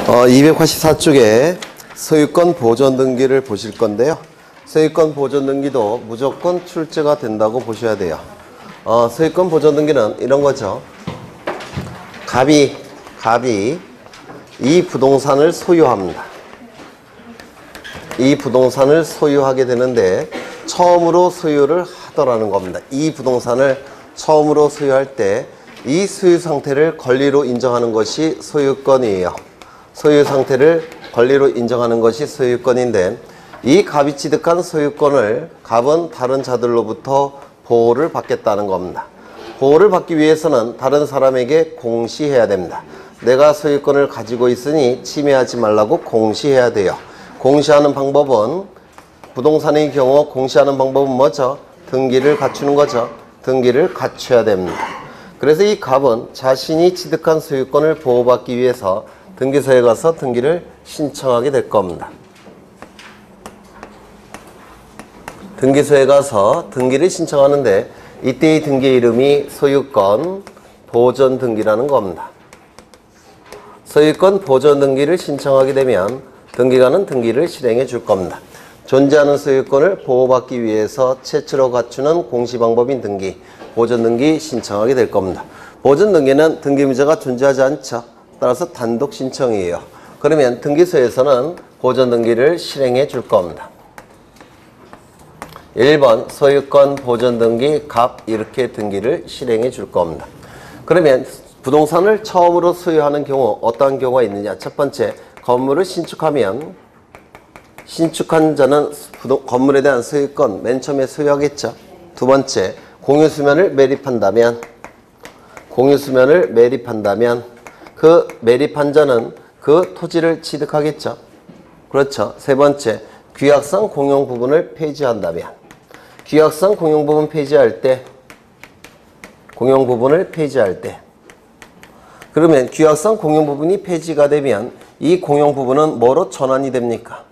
284쪽에 소유권 보존 등기를 보실 건데요. 소유권 보존 등기도 무조건 출제가 된다고 보셔야 돼요. 소유권 보존 등기는 이런 거죠. 갑이 이 부동산을 소유합니다. 이 부동산을 소유하게 되는데 처음으로 소유를 하더라는 겁니다. 이 부동산을 처음으로 소유할 때 이 소유 상태를 권리로 인정하는 것이 소유권이에요. 소유 상태를 권리로 인정하는 것이 소유권인데, 이 갑이 취득한 소유권을 갑은 다른 자들로부터 보호를 받겠다는 겁니다. 보호를 받기 위해서는 다른 사람에게 공시해야 됩니다. 내가 소유권을 가지고 있으니 침해하지 말라고 공시해야 돼요. 공시하는 방법은, 부동산의 경우 공시하는 방법은 뭐죠? 등기를 갖추는 거죠. 등기를 갖춰야 됩니다. 그래서 이 갑은 자신이 취득한 소유권을 보호받기 위해서 등기소에 가서 등기를 신청하게 될 겁니다. 등기소에 가서 등기를 신청하는데, 이때의 등기 이름이 소유권 보존 등기라는 겁니다. 소유권 보존 등기를 신청하게 되면 등기관은 등기를 실행해 줄 겁니다. 존재하는 소유권을 보호받기 위해서 최초로 갖추는 공시방법인 등기, 보존 등기 신청하게 될 겁니다. 보존 등기는 등기 문제가 존재하지 않죠. 따라서 단독 신청이에요. 그러면 등기소에서는 보존 등기를 실행해 줄 겁니다. 1번 소유권 보존 등기 갑, 이렇게 등기를 실행해 줄 겁니다. 그러면 부동산을 처음으로 소유하는 경우 어떠한 경우가 있느냐? 첫 번째, 건물을 신축하면 신축한 자는 건물에 대한 소유권 맨 처음에 소유하겠죠. 두 번째, 공유수면을 매립한다면 그 매립한 자는 그 토지를 취득하겠죠. 그렇죠. 세 번째, 규약상 공용 부분을 폐지한다면, 규약상 공용 부분 폐지할 때, 그러면 규약상 공용 부분이 폐지가 되면 이 공용 부분은 뭐로 전환이 됩니까?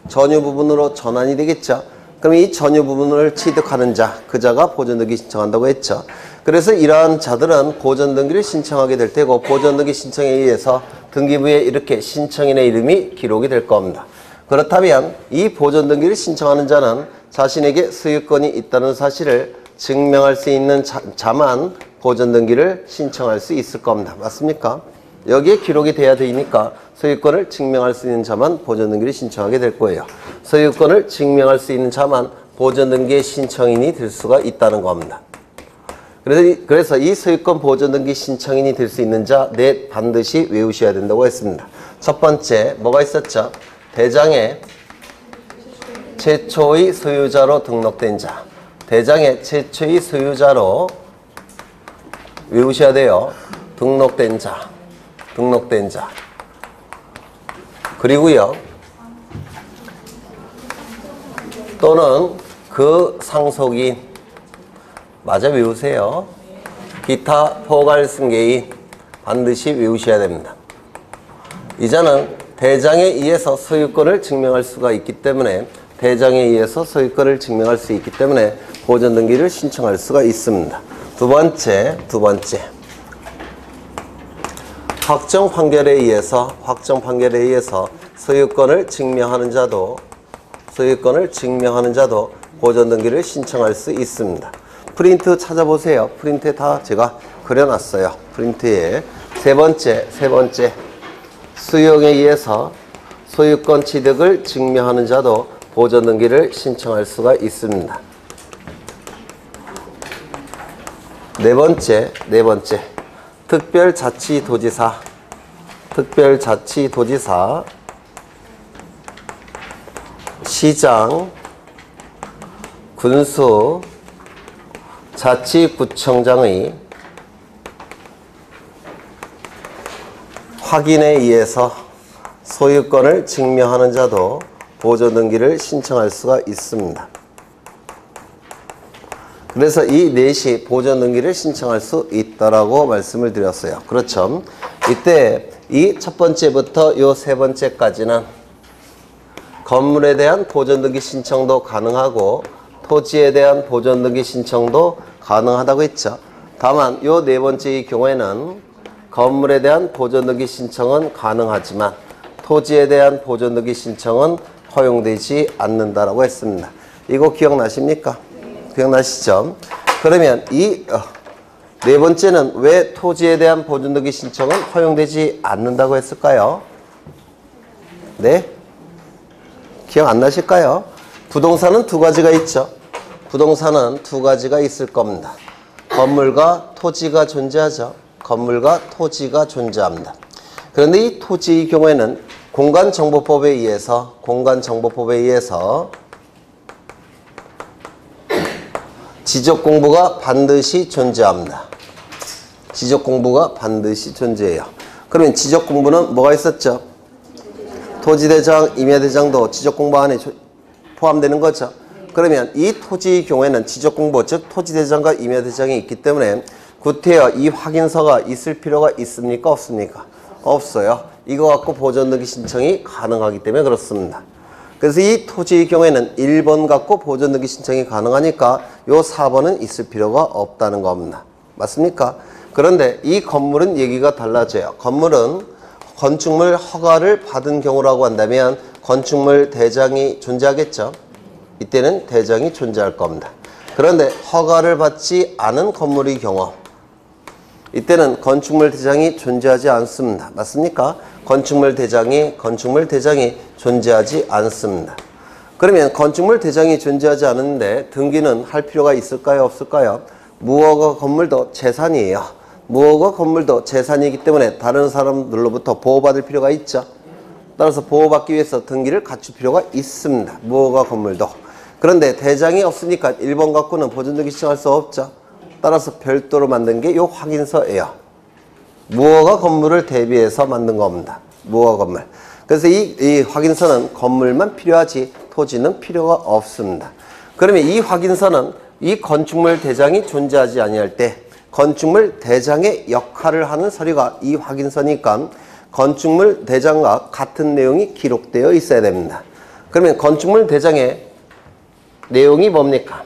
전유 부분으로 전환이 되겠죠. 그럼 이 전유 부분을 취득하는 자, 그 자가 보존등기 신청한다고 했죠. 그래서 이러한 자들은 보존등기를 신청하게 될 테고, 보존등기 신청에 의해서 등기부에 이렇게 신청인의 이름이 기록이 될 겁니다. 그렇다면 이 보존등기를 신청하는 자는 자신에게 소유권이 있다는 사실을 증명할 수 있는 자만 보존등기를 신청할 수 있을 겁니다. 맞습니까? 여기에 기록이 돼야 되니까 소유권을 증명할 수 있는 자만 보존등기를 신청하게 될 거예요. 소유권을 증명할 수 있는 자만 보존등기의 신청인이 될 수가 있다는 겁니다. 그래서 이 소유권 보존등기 신청인이 될 수 있는 자 넷 반드시 외우셔야 된다고 했습니다. 첫 번째, 뭐가 있었죠? 대장의 최초의 소유자로 등록된 자. 대장의 최초의 소유자로 외우셔야 돼요. 등록된 자. 그리고요, 또는 그 상속인, 맞아 외우세요. 기타 포괄 승계인 반드시 외우셔야 됩니다. 이자는 대장에 의해서 소유권을 증명할 수가 있기 때문에, 보존등기를 신청할 수가 있습니다. 두 번째, 확정 판결에 의해서 소유권을 증명하는 자도 보존등기를 신청할 수 있습니다. 프린트 찾아보세요. 프린트에 다 제가 그려놨어요. 프린트에 세 번째, 수용에 의해서 소유권 취득을 증명하는 자도 보존등기를 신청할 수가 있습니다. 네 번째, 특별자치도지사, 시장, 군수, 자치구청장의 확인에 의해서 소유권을 증명하는 자도 보존등기를 신청할 수가 있습니다. 그래서 이 넷이 보존등기를 신청할 수 있다라고 말씀을 드렸어요. 그렇죠. 이때 이 첫 번째부터 요 세 번째까지는 건물에 대한 보존등기 신청도 가능하고 토지에 대한 보존등기 신청도 가능하다고 했죠. 다만 요 네 번째의 경우에는 건물에 대한 보존등기 신청은 가능하지만 토지에 대한 보존등기 신청은 허용되지 않는다라고 했습니다. 이거 기억나십니까? 기억나시죠? 그러면 이 네 번째는 왜 토지에 대한 보존등기 신청은 허용되지 않는다고 했을까요? 네? 기억 안 나실까요? 부동산은 두 가지가 있죠. 부동산은 두 가지가 있을 겁니다. 건물과 토지가 존재하죠. 건물과 토지가 존재합니다. 그런데 이 토지의 경우에는 공간정보법에 의해서 지적공부가 반드시 존재합니다. 지적공부가 반드시 존재해요. 그러면 지적공부는 뭐가 있었죠? 토지대장, 임야대장도 지적공부 안에 포함되는 거죠. 그러면 이 토지의 경우에는 지적공부, 즉 토지대장과 임야대장이 있기 때문에 구태여 이 확인서가 있을 필요가 있습니까? 없습니까? 없어요. 이거 갖고 보존등기 신청이 가능하기 때문에 그렇습니다. 그래서 이 토지의 경우에는 1번 갖고 보존등기 신청이 가능하니까 요 4번은 있을 필요가 없다는 겁니다. 맞습니까? 그런데 이 건물은 얘기가 달라져요. 건물은 건축물 허가를 받은 경우라고 한다면 건축물 대장이 존재하겠죠. 이때는 대장이 존재할 겁니다. 그런데 허가를 받지 않은 건물의 경우 이때는 건축물 대장이 존재하지 않습니다. 맞습니까? 건축물 대장이 존재하지 않습니다. 그러면 건축물 대장이 존재하지 않는데 등기는 할 필요가 있을까요? 없을까요? 무허가 건물도 재산이에요. 무허가 건물도 재산이기 때문에 다른 사람들로부터 보호받을 필요가 있죠. 따라서 보호받기 위해서 등기를 갖출 필요가 있습니다. 무허가 건물도. 그런데 대장이 없으니까 1번 갖고는 보존등기 신청할 수 없죠. 따라서 별도로 만든 게 이 확인서예요. 무허가 건물을 대비해서 만든 겁니다. 무허가 건물. 그래서 이 확인서는 건물만 필요하지 토지는 필요가 없습니다. 그러면 이 확인서는 이 건축물 대장이 존재하지 아니할 때 건축물 대장의 역할을 하는 서류가 이 확인서니까 건축물 대장과 같은 내용이 기록되어 있어야 됩니다. 그러면 건축물 대장의 내용이 뭡니까?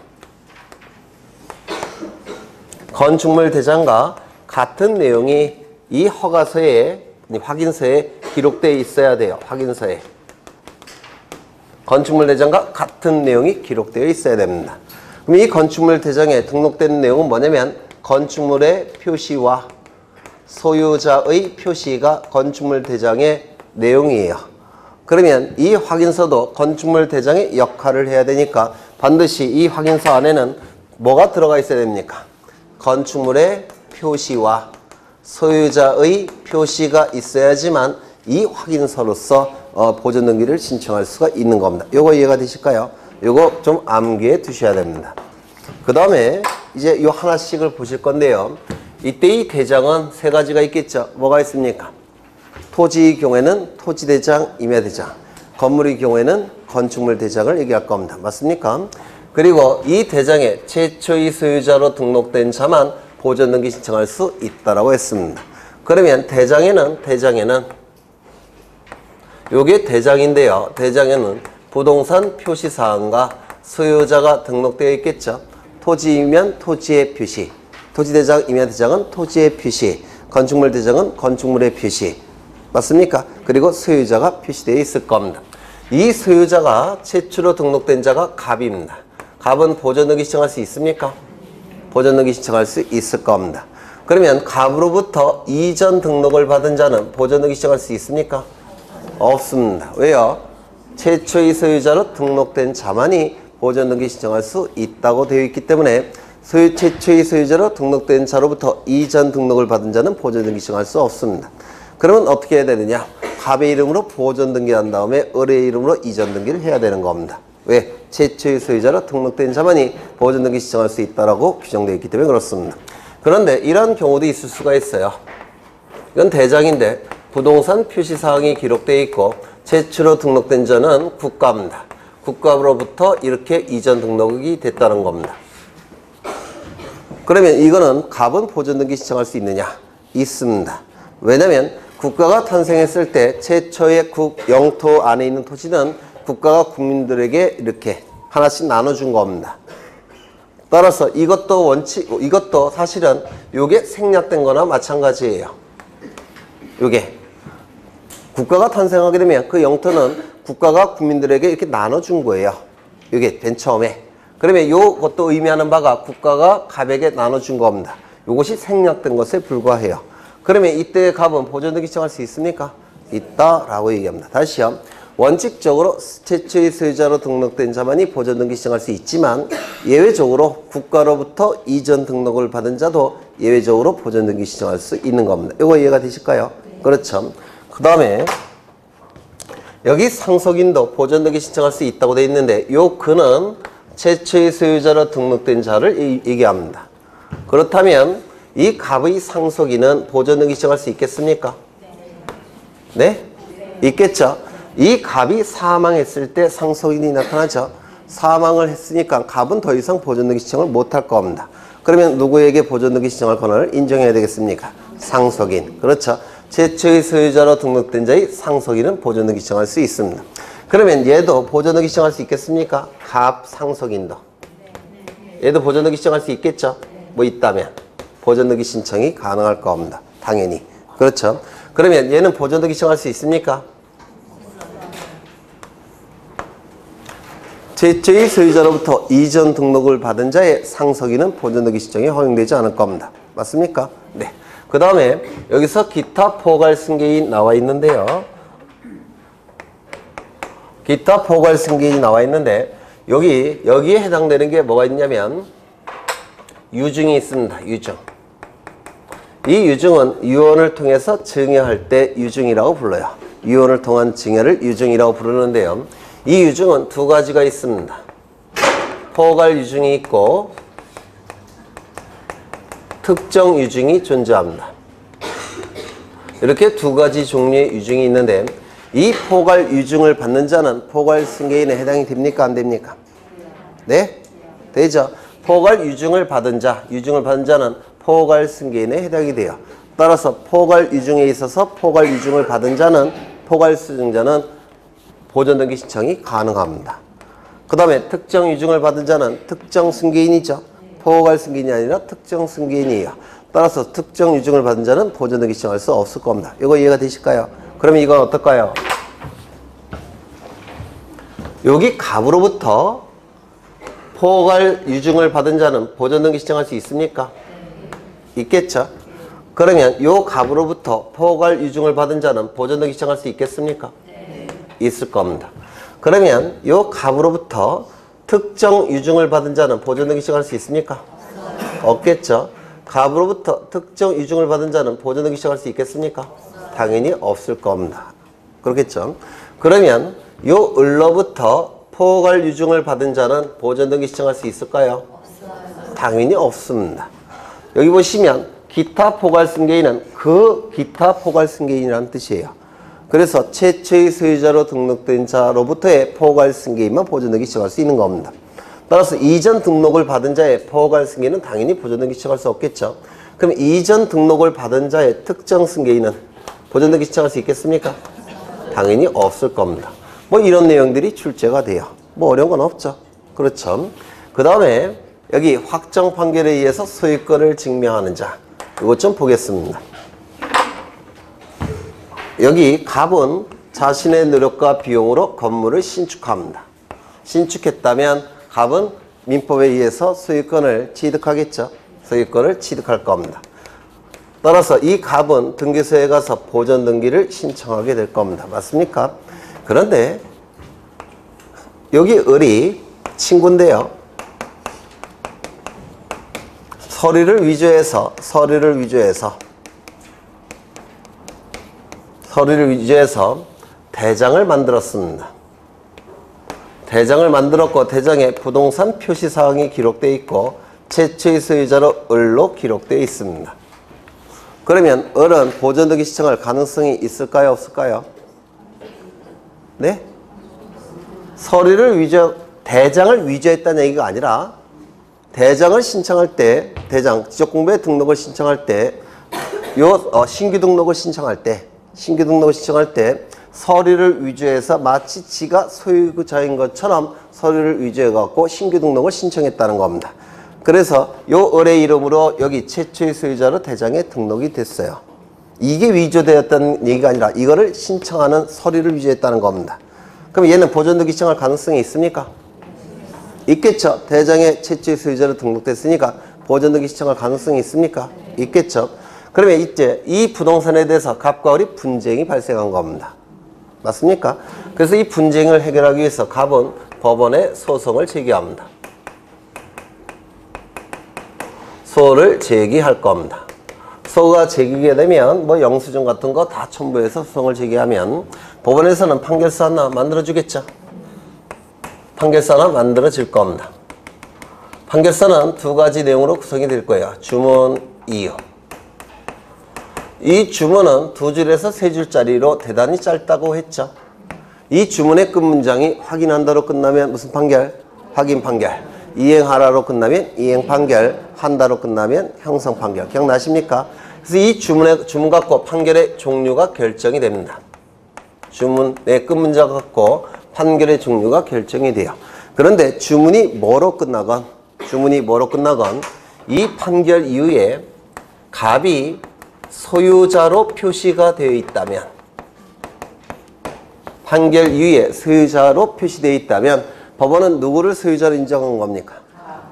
건축물 대장과 같은 내용이 이 허가서에, 확인서에 기록되어 있어야 돼요. 확인서에. 건축물 대장과 같은 내용이 기록되어 있어야 됩니다. 그럼 이 건축물 대장에 등록된 내용은 뭐냐면 건축물의 표시와 소유자의 표시가 건축물 대장의 내용이에요. 그러면 이 확인서도 건축물 대장의 역할을 해야 되니까 반드시 이 확인서 안에는 뭐가 들어가 있어야 됩니까? 건축물의 표시와 소유자의 표시가 있어야지만 이 확인서로서 보존등기를 신청할 수가 있는 겁니다. 요거 이해가 되실까요? 요거 좀 암기해 두셔야 됩니다. 그 다음에 이제 요 하나씩을 보실 건데요. 이때 이 대장은 세 가지가 있겠죠. 뭐가 있습니까? 토지의 경우에는 토지대장, 임야대장. 건물의 경우에는 건축물 대장을 얘기할 겁니다. 맞습니까? 그리고 이 대장에 최초의 소유자로 등록된 자만 보존등기 신청할 수 있다라고 했습니다. 그러면 대장에는 요게 대장인데요. 대장에는 부동산 표시사항과 소유자가 등록되어 있겠죠. 토지이면 토지의 표시, 토지대장, 임야대장은 토지의 표시, 건축물 대장은 건축물의 표시. 맞습니까? 그리고 소유자가 표시되어 있을 겁니다. 이 소유자가 최초로 등록된 자가 갑입니다. 갑은 보존등기 신청할 수 있습니까? 보존등기 신청할 수 있을 겁니다. 그러면 갑으로부터 이전 등록을 받은 자는 보존등기 신청할 수 있습니까? 없습니다. 왜요? 최초의 소유자로 등록된 자만이 보존등기 신청할 수 있다고 되어 있기 때문에 최초의 소유자로 등록된 자로부터 이전 등록을 받은 자는 보존등기 신청할 수 없습니다. 그러면 어떻게 해야 되느냐? 갑의 이름으로 보존등기한 다음에 을의 이름으로 이전 등기를 해야 되는 겁니다. 왜? 최초의 소유자로 등록된 자만이 보존등기 신청할 수 있다고 규정되어 있기 때문에 그렇습니다. 그런데 이런 경우도 있을 수가 있어요. 이건 대장인데 부동산 표시사항이 기록되어 있고 최초로 등록된 자는 국가입니다. 국가로부터 이렇게 이전 등록이 됐다는 겁니다. 그러면 이거는 갑은 보존등기 신청할 수 있느냐? 있습니다. 왜냐하면 국가가 탄생했을 때 최초의 영토 안에 있는 토지는 국가가 국민들에게 이렇게 하나씩 나눠준 겁니다. 따라서 이것도 사실은 요게 생략된 거나 마찬가지예요. 요게 국가가 탄생하게 되면 그 영토는 국가가 국민들에게 이렇게 나눠준 거예요. 이게 맨 처음에. 그러면 이것도 의미하는 바가 국가가 갑에게 나눠준 겁니다. 이것이 생략된 것에 불과해요. 그러면 이때의 갑은 보존등기 신청할 수 있습니까? 있다라고 얘기합니다. 다시요. 원칙적으로 최초의 소유자로 등록된 자만이 보존등기 신청할 수 있지만 예외적으로 국가로부터 이전 등록을 받은 자도 예외적으로 보존등기 신청할 수 있는 겁니다. 이거 이해가 되실까요? 그렇죠. 그 다음에 여기 상속인도 보존등기 신청할 수 있다고 되어 있는데 요 그는 최초의 소유자로 등록된 자를 얘기합니다. 그렇다면 이 갑의 상속인은 보존등기 신청할 수 있겠습니까? 네? 있겠죠. 이 갑이 사망했을 때 상속인이 나타나죠. 사망을 했으니까 갑은 더 이상 보존등기 신청을 못할 겁니다. 그러면 누구에게 보존등기 신청할 권한을 인정해야 되겠습니까? 상속인. 그렇죠. 최초의 소유자로 등록된 자의 상속인은 보존등기 신청할 수 있습니다. 그러면 얘도 보존등기 신청할 수 있겠습니까? 갑 상속인도. 얘도 보존등기 신청할 수 있겠죠? 뭐 있다면 보존등기 신청이 가능할 겁니다. 당연히. 그렇죠. 그러면 얘는 보존등기 신청할 수 있습니까? 최초의 소유자로부터 이전 등록을 받은 자의 상속인은 보존등기 신청이 허용되지 않을 겁니다. 맞습니까? 네. 그 다음에 여기서 기타 포괄 승계인 나와 있는데요. 기타 포괄 승계인이 나와 있는데 여기에 해당되는 게 뭐가 있냐면 유증이 있습니다. 유증. 이 유증은 유언을 통해서 증여할 때 유증이라고 불러요. 유언을 통한 증여를 유증이라고 부르는데요. 이 유증은 두 가지가 있습니다. 포괄 유증이 있고 특정 유증이 존재합니다. 이렇게 두 가지 종류의 유증이 있는데 이 포괄 유증을 받는 자는 포괄 승계인에 해당이 됩니까? 안 됩니까? 네? 되죠? 포괄 유증을 받은 자는 포괄 승계인에 해당이 돼요. 따라서 포괄 유증에 있어서 포괄 유증을 받은 자는 포괄 수증자는 보존등기 신청이 가능합니다. 그 다음에 특정 유증을 받은 자는 특정 승계인이죠. 포괄 승계인이 아니라 특정 승계인이에요. 따라서 특정 유증을 받은 자는 보존등기 신청할 수 없을 겁니다. 이거 이해가 되실까요? 그러면 이건 어떨까요? 여기 갑으로부터 포괄 유증을 받은 자는 보존등기 신청할 수 있습니까? 있겠죠? 그러면 요 갑으로부터 포괄 유증을 받은 자는 보존등기 신청할 수 있겠습니까? 있을 겁니다. 그러면 요 갑으로부터 특정 유증을 받은 자는 보존등기 신청할 수 있습니까? 없겠죠. 갑으로부터 특정 유증을 받은 자는 보존등기 신청할 수 있겠습니까? 당연히 없을 겁니다. 그렇겠죠. 그러면 요 을로부터 포괄 유증을 받은 자는 보존등기 신청할 수 있을까요? 당연히 없습니다. 여기 보시면 기타 포괄 승계인은 그 기타 포괄 승계인이라는 뜻이에요. 그래서 최초의 소유자로 등록된 자로부터의 포괄 승계인만 보존등기 신청할 수 있는 겁니다. 따라서 이전 등록을 받은 자의 포괄 승계인은 당연히 보존등기 신청할 수 없겠죠. 그럼 이전 등록을 받은 자의 특정 승계인은 보존등기 신청할 수 있겠습니까? 당연히 없을 겁니다. 뭐 이런 내용들이 출제가 돼요. 뭐 어려운 건 없죠. 그렇죠. 그 다음에 여기 확정 판결에 의해서 소유권을 증명하는 자. 이것 좀 보겠습니다. 여기 갑은 자신의 노력과 비용으로 건물을 신축합니다. 신축했다면 갑은 민법에 의해서 소유권을 취득하겠죠. 소유권을 취득할 겁니다. 따라서 이 갑은 등기소에 가서 보존등기를 신청하게 될 겁니다. 맞습니까? 그런데 여기 을이 친구인데요. 서류를 위조해서 대장을 만들었습니다. 대장을 만들었고 대장에 부동산 표시사항이 기록되어 있고 최초의 소유자로 을로 기록되어 있습니다. 그러면 을은 보존등기 신청할 가능성이 있을까요? 없을까요? 네? 대장을 위조했다는 얘기가 아니라 대장을 신청할 때, 지적공부에 등록을 신청할 때, 신규 등록을 신청할 때 서류를 위조해서 마치 지가 소유자인 것처럼 서류를 위조해갖고 신규 등록을 신청했다는 겁니다. 그래서 요 을의 이름으로 여기 최초의 소유자로 대장에 등록이 됐어요. 이게 위조되었다는 얘기가 아니라 이거를 신청하는 서류를 위조했다는 겁니다. 그럼 얘는 보존등기 신청할 가능성이 있습니까? 있겠죠. 대장에 최초의 소유자로 등록됐으니까 보존등기 신청할 가능성이 있습니까? 있겠죠. 그러면 이제 이 부동산에 대해서 갑과 을이 분쟁이 발생한 겁니다. 맞습니까? 그래서 이 분쟁을 해결하기 위해서 갑은 법원에 소송을 제기합니다. 소를 제기할 겁니다. 소가 제기게 되면 뭐 영수증 같은 거 다 첨부해서 소송을 제기하면 법원에서는 판결서 하나 만들어주겠죠. 판결서 하나 만들어질 겁니다. 판결서는 두 가지 내용으로 구성이 될 거예요. 주문, 이유. 이 주문은 두 줄에서 세 줄짜리로 대단히 짧다고 했죠. 이 주문의 끝문장이 확인한다로 끝나면 무슨 판결? 확인 판결. 이행하라로 끝나면 이행 판결. 한다로 끝나면 형성 판결. 기억나십니까? 그래서 이 주문 갖고 판결의 종류가 결정이 됩니다. 주문의 끝문장 갖고 판결의 종류가 결정이 돼요. 그런데 주문이 뭐로 끝나건 이 판결 이후에 갑이 소유자로 표시가 되어 있다면, 판결 이후에 소유자로 표시되어 있다면 법원은 누구를 소유자로 인정한 겁니까?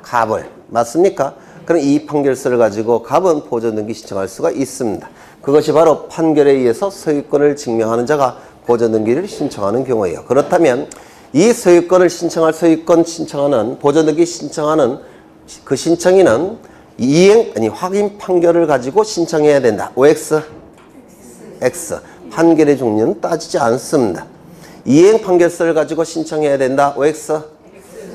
갑을. 맞습니까? 그럼 이 판결서를 가지고 갑은 보존등기 신청할 수가 있습니다. 그것이 바로 판결에 의해서 소유권을 증명하는 자가 보존등기를 신청하는 경우예요. 그렇다면 이 소유권 신청하는 보존등기 신청하는 그 신청인은 확인 판결을 가지고 신청해야 된다. OX, X. 판결의 종류는 따지지 않습니다. 이행 판결서를 가지고 신청해야 된다. OX,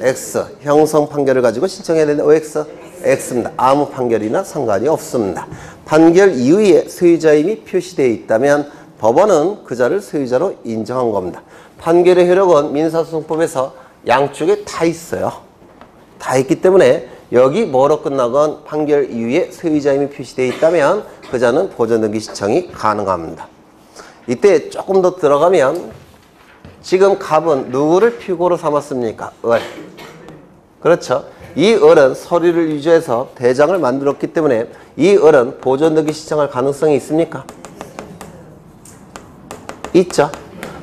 X. 형성 판결을 가지고 신청해야 된다. OX, X입니다. 아무 판결이나 상관이 없습니다. 판결 이후에 소유자임이 표시되어 있다면 법원은 그 자를 소유자로 인정한 겁니다. 판결의 효력은 민사소송법에서 양쪽에 다 있어요. 다 있기 때문에 여기 뭐로 끝나건 판결 이후에 소유자임이 표시되어 있다면 그 자는 보존등기 신청이 가능합니다. 이때 조금 더 들어가면 지금 갑은 누구를 피고로 삼았습니까? 을. 그렇죠. 이 을은 서류를 위조해서 대장을 만들었기 때문에 이 을은 보존등기 신청할 가능성이 있습니까? 있죠.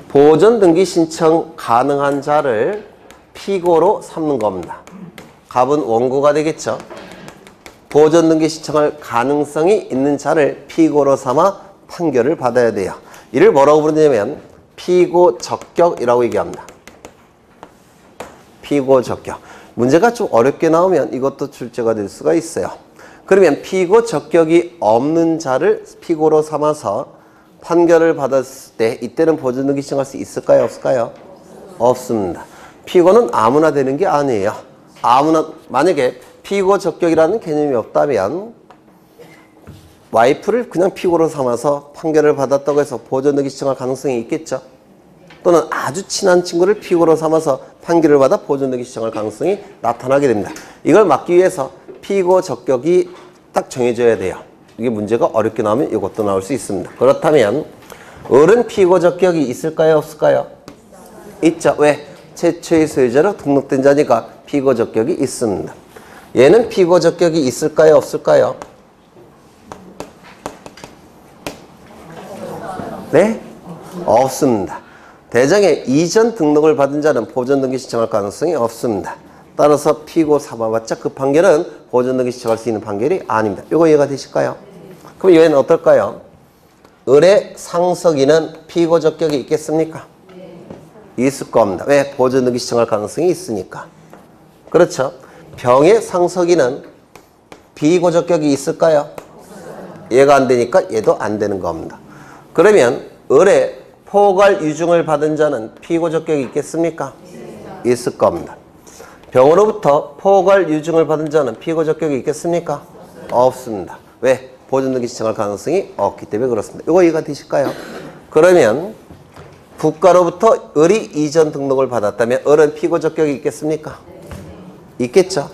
보존등기 신청 가능한 자를 피고로 삼는 겁니다. 갑은 원고가 되겠죠. 보존등기 신청할 가능성이 있는 자를 피고로 삼아 판결을 받아야 돼요. 이를 뭐라고 부르냐면 피고 적격이라고 얘기합니다. 피고 적격. 문제가 좀 어렵게 나오면 이것도 출제가 될 수가 있어요. 그러면 피고 적격이 없는 자를 피고로 삼아서 판결을 받았을 때 이때는 보존등기 신청할 수 있을까요? 없을까요? 없습니다. 피고는 아무나 되는 게 아니에요. 만약에 피고 적격이라는 개념이 없다면 와이프를 그냥 피고로 삼아서 판결을 받았다고 해서 보존등기 신청할 가능성이 있겠죠. 또는 아주 친한 친구를 피고로 삼아서 판결을 받아 보존등기 신청할 가능성이 나타나게 됩니다. 이걸 막기 위해서 피고 적격이 딱 정해져야 돼요. 이게 문제가 어렵게 나오면 이것도 나올 수 있습니다. 그렇다면 을은 피고 적격이 있을까요? 없을까요? 있죠. 왜? 최초의 소유자로 등록된 자니까 피고 적격이 있습니다. 얘는 피고 적격이 있을까요? 없을까요? 네? 없습니다. 대장에 이전 등록을 받은 자는 보존등기 신청할 가능성이 없습니다. 따라서 피고 삼아봤자 그 판결은 보존등기 신청할 수 있는 판결이 아닙니다. 이거 이해가 되실까요? 그럼 얘는 어떨까요? 을의 상석이는 피고 적격이 있겠습니까? 있을 겁니다. 왜? 보존등기 신청할 가능성이 있으니까. 그렇죠. 병의 상석이는 비고 적격이 있을까요? 얘가 안 되니까 얘도 안 되는 겁니다. 그러면 을의 포괄 유증을 받은 자는 피고 적격이 있겠습니까? 있을 겁니다. 병으로부터 포괄 유증을 받은 자는 피고 적격이 있겠습니까? 없습니다. 왜? 보존등기 신청할 가능성이 없기 때문에 그렇습니다. 이거 이해가 되실까요? 그러면 국가로부터 을이 이전 등록을 받았다면 을은 피고 적격이 있겠습니까? 있겠죠?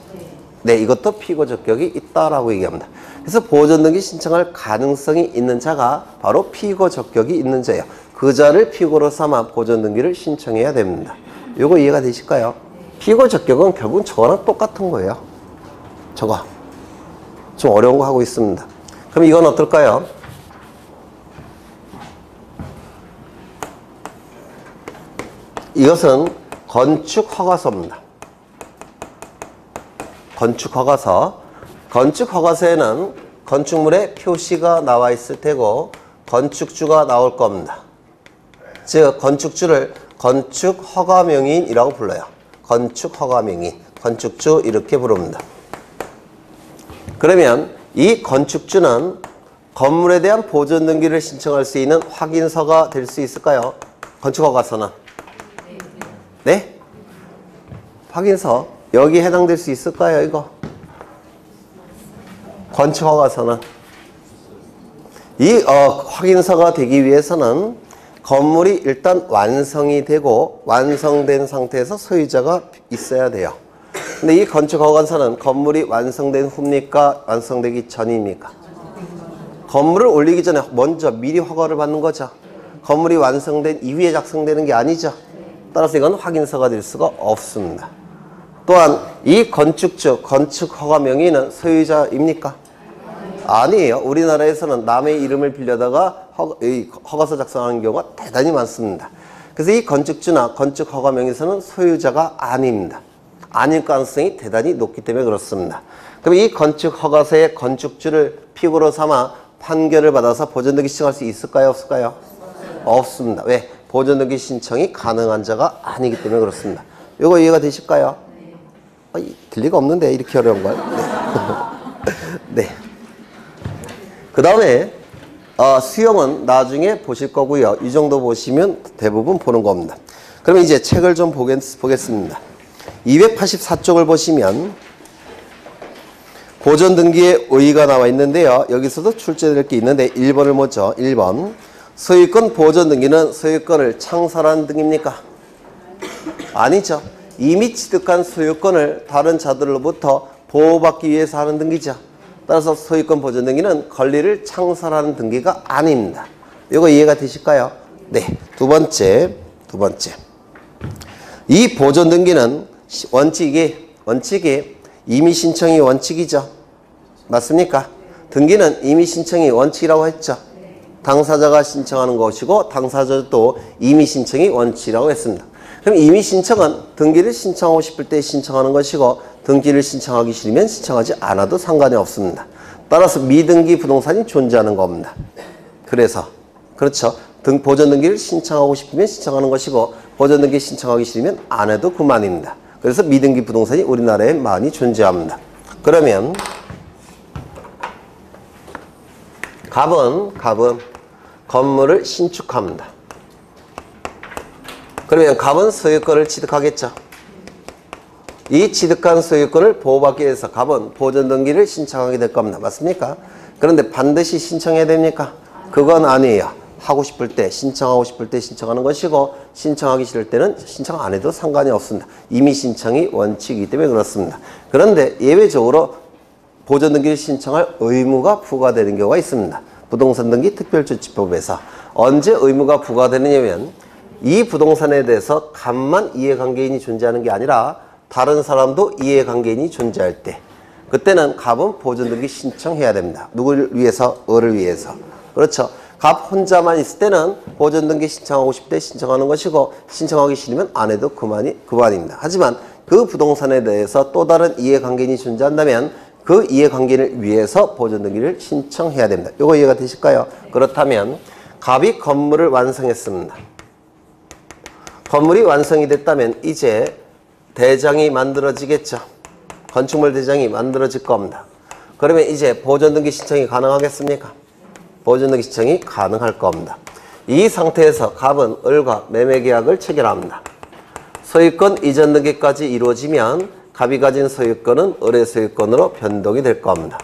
네, 이것도 피고 적격이 있다라고 얘기합니다. 그래서 보존등기 신청할 가능성이 있는 자가 바로 피고 적격이 있는 자예요. 그 자를 피고로 삼아 보존등기를 신청해야 됩니다. 이거 이해가 되실까요? 피고 적격은 결국은 저거랑 똑같은 거예요. 저거. 좀 어려운 거 하고 있습니다. 그럼 이건 어떨까요? 이것은 건축허가서입니다. 건축허가서. 건축허가서에는 건축물의 표시가 나와 있을 테고 건축주가 나올 겁니다. 즉 건축주를 건축허가명의인이라고 불러요. 건축허가명의인, 건축주 이렇게 부릅니다. 그러면 이 건축주는 건물에 대한 보존 등기를 신청할 수 있는 확인서가 될 수 있을까요? 건축허가서는? 네? 확인서 여기 해당될 수 있을까요? 이거 건축허가서는 이 확인서가 되기 위해서는 건물이 일단 완성이 되고 완성된 상태에서 소유자가 있어야 돼요. 근데 이 건축허가서는 건물이 완성된 후입니까? 완성되기 전입니까? 건물을 올리기 전에 먼저 미리 허가를 받는 거죠. 건물이 완성된 이후에 작성되는 게 아니죠. 따라서 이건 확인서가 될 수가 없습니다. 또한 이 건축주, 건축허가 명의는 소유자입니까? 아니에요. 우리나라에서는 남의 이름을 빌려다가 허가서 작성하는 경우가 대단히 많습니다. 그래서 이 건축주나 건축허가 명의서는 소유자가 아닙니다. 아닐 가능성이 대단히 높기 때문에 그렇습니다. 그럼 이 건축허가서의 건축주를 피고로 삼아 판결을 받아서 보존등기 신청할 수 있을까요? 없을까요? 없습니다. 왜? 보존등기 신청이 가능한 자가 아니기 때문에 그렇습니다. 이거 이해가 되실까요? 될 리가 없는데 이렇게 어려운 걸. 네. 네. 그 다음에 수형은 나중에 보실 거고요. 이 정도 보시면 대부분 보는 겁니다. 그러면 이제 책을 좀 보겠습니다. 284쪽을 보시면 보존등기의 의의가 나와 있는데요. 여기서도 출제될 게 있는데 1번을 보죠. 1번. 소유권 보존등기는 소유권을 창설하는 등입니까? 아니죠. 이미 취득한 소유권을 다른 자들로부터 보호받기 위해서 하는 등기죠. 따라서 소유권 보존등기는 권리를 창설하는 등기가 아닙니다. 이거 이해가 되실까요? 네. 두 번째. 이 보존등기는 원칙이 이미 신청이 원칙이죠. 맞습니까? 등기는 이미 신청이 원칙이라고 했죠. 당사자가 신청하는 것이고 당사자도 이미 신청이 원칙이라고 했습니다. 그럼 이미 신청은 등기를 신청하고 싶을 때 신청하는 것이고 등기를 신청하기 싫으면 신청하지 않아도 상관이 없습니다. 따라서 미등기 부동산이 존재하는 겁니다. 그래서 그렇죠. 보존등기를 신청하고 싶으면 신청하는 것이고 보존등기 신청하기 싫으면 안 해도 그만입니다. 그래서 미등기 부동산이 우리나라에 많이 존재합니다. 그러면 갑은 건물을 신축합니다. 그러면 갑은 소유권을 취득하겠죠. 이 취득한 소유권을 보호받기 위해서 갑은 보존등기를 신청하게 될 겁니다. 맞습니까? 그런데 반드시 신청해야 됩니까? 그건 아니에요. 하고 싶을 때, 신청하고 싶을 때 신청하는 것이고 신청하기 싫을 때는 신청 안 해도 상관이 없습니다. 이미 신청이 원칙이기 때문에 그렇습니다. 그런데 예외적으로 보존등기를 신청할 의무가 부과되는 경우가 있습니다. 부동산등기 특별조치법에서 언제 의무가 부과되느냐면 이 부동산에 대해서 갑만 이해관계인이 존재하는 게 아니라 다른 사람도 이해관계인이 존재할 때 그때는 갑은 보존등기 신청해야 됩니다. 누구를 위해서? 을을 위해서. 그렇죠. 갑 혼자만 있을 때는 보존등기 신청하고 싶을 때 신청하는 것이고 신청하기 싫으면 안 해도 그만입니다. 하지만 그 부동산에 대해서 또 다른 이해관계인이 존재한다면 그 이해관계인을 위해서 보존등기를 신청해야 됩니다. 이거 이해가 되실까요? 그렇다면 갑이 건물을 완성했습니다. 건물이 완성이 됐다면 이제 대장이 만들어지겠죠. 건축물 대장이 만들어질 겁니다. 그러면 이제 보존등기 신청이 가능하겠습니까? 보존등기 신청이 가능할 겁니다. 이 상태에서 갑은 을과 매매계약을 체결합니다. 소유권 이전 등기까지 이루어지면 갑이 가진 소유권은 을의 소유권으로 변동이 될 겁니다.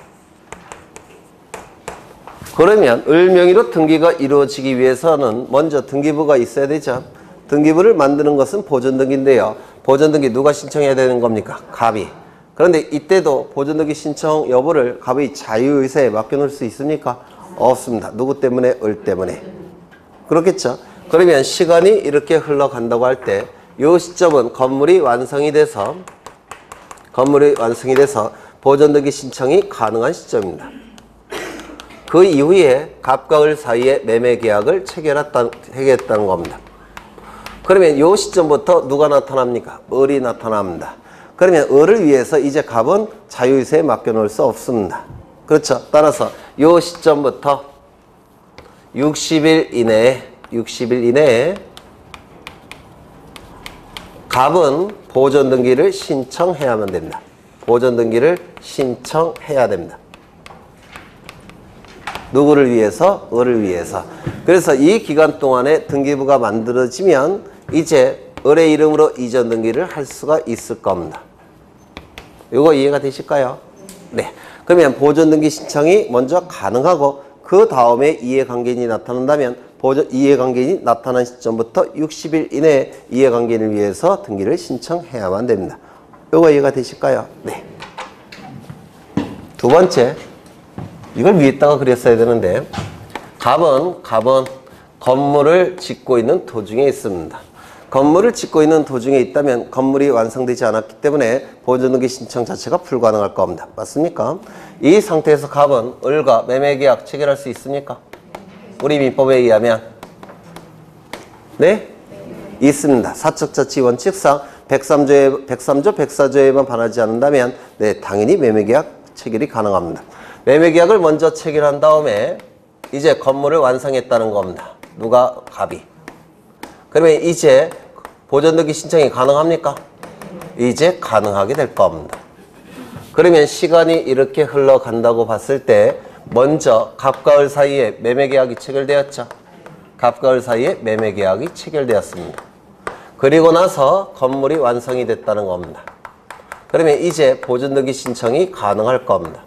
그러면 을 명의로 등기가 이루어지기 위해서는 먼저 등기부가 있어야 되죠. 등기부를 만드는 것은 보존등기인데요. 보존등기 누가 신청해야 되는 겁니까? 갑이. 그런데 이때도 보존등기 신청 여부를 갑의 자유의사에 맡겨놓을 수 있습니까? 없습니다. 누구 때문에? 을 때문에. 그렇겠죠. 그러면 시간이 이렇게 흘러간다고 할 때 이 시점은 건물이 완성이 돼서 보존등기 신청이 가능한 시점입니다. 그 이후에 갑과 을 사이에 매매계약을 체결했다는 겁니다. 그러면 이 시점부터 누가 나타납니까? 을이 나타납니다. 그러면 을을 위해서 이제 갑은 자유의사에 맡겨놓을 수 없습니다. 그렇죠? 따라서 이 시점부터 60일 이내에 갑은 보존등기를 신청해야만 됩니다. 보존등기를 신청해야 됩니다. 누구를 위해서? 을을 위해서. 그래서 이 기간 동안에 등기부가 만들어지면 이제 을의 이름으로 이전 등기를 할 수가 있을 겁니다. 이거 이해가 되실까요? 네. 그러면 보존등기 신청이 먼저 가능하고 그 다음에 이해관계인이 나타난다면 이해관계인이 나타난 시점부터 60일 이내에 이해관계인을 위해서 등기를 신청해야만 됩니다. 이거 이해가 되실까요? 네. 두 번째, 이걸 위에다가 그렸어야 되는데 갑은 건물을 짓고 있는 도중에 있습니다. 건물을 짓고 있는 도중에 있다면 건물이 완성되지 않았기 때문에 보존등기 신청 자체가 불가능할 겁니다. 맞습니까? 이 상태에서 갑은 을과 매매계약 체결할 수 있습니까? 우리 민법에 의하면 네? 있습니다. 사적자치 원칙상 103조 104조에만 반하지 않는다면 네, 당연히 매매계약 체결이 가능합니다. 매매계약을 먼저 체결한 다음에 이제 건물을 완성했다는 겁니다. 누가? 갑이. 그러면 이제 보존등기 신청이 가능합니까? 이제 가능하게 될 겁니다. 그러면 시간이 이렇게 흘러간다고 봤을 때 먼저 갑과 을 사이에 매매계약이 체결되었죠. 갑과 을 사이에 매매계약이 체결되었습니다. 그리고 나서 건물이 완성이 됐다는 겁니다. 그러면 이제 보존등기 신청이 가능할 겁니다.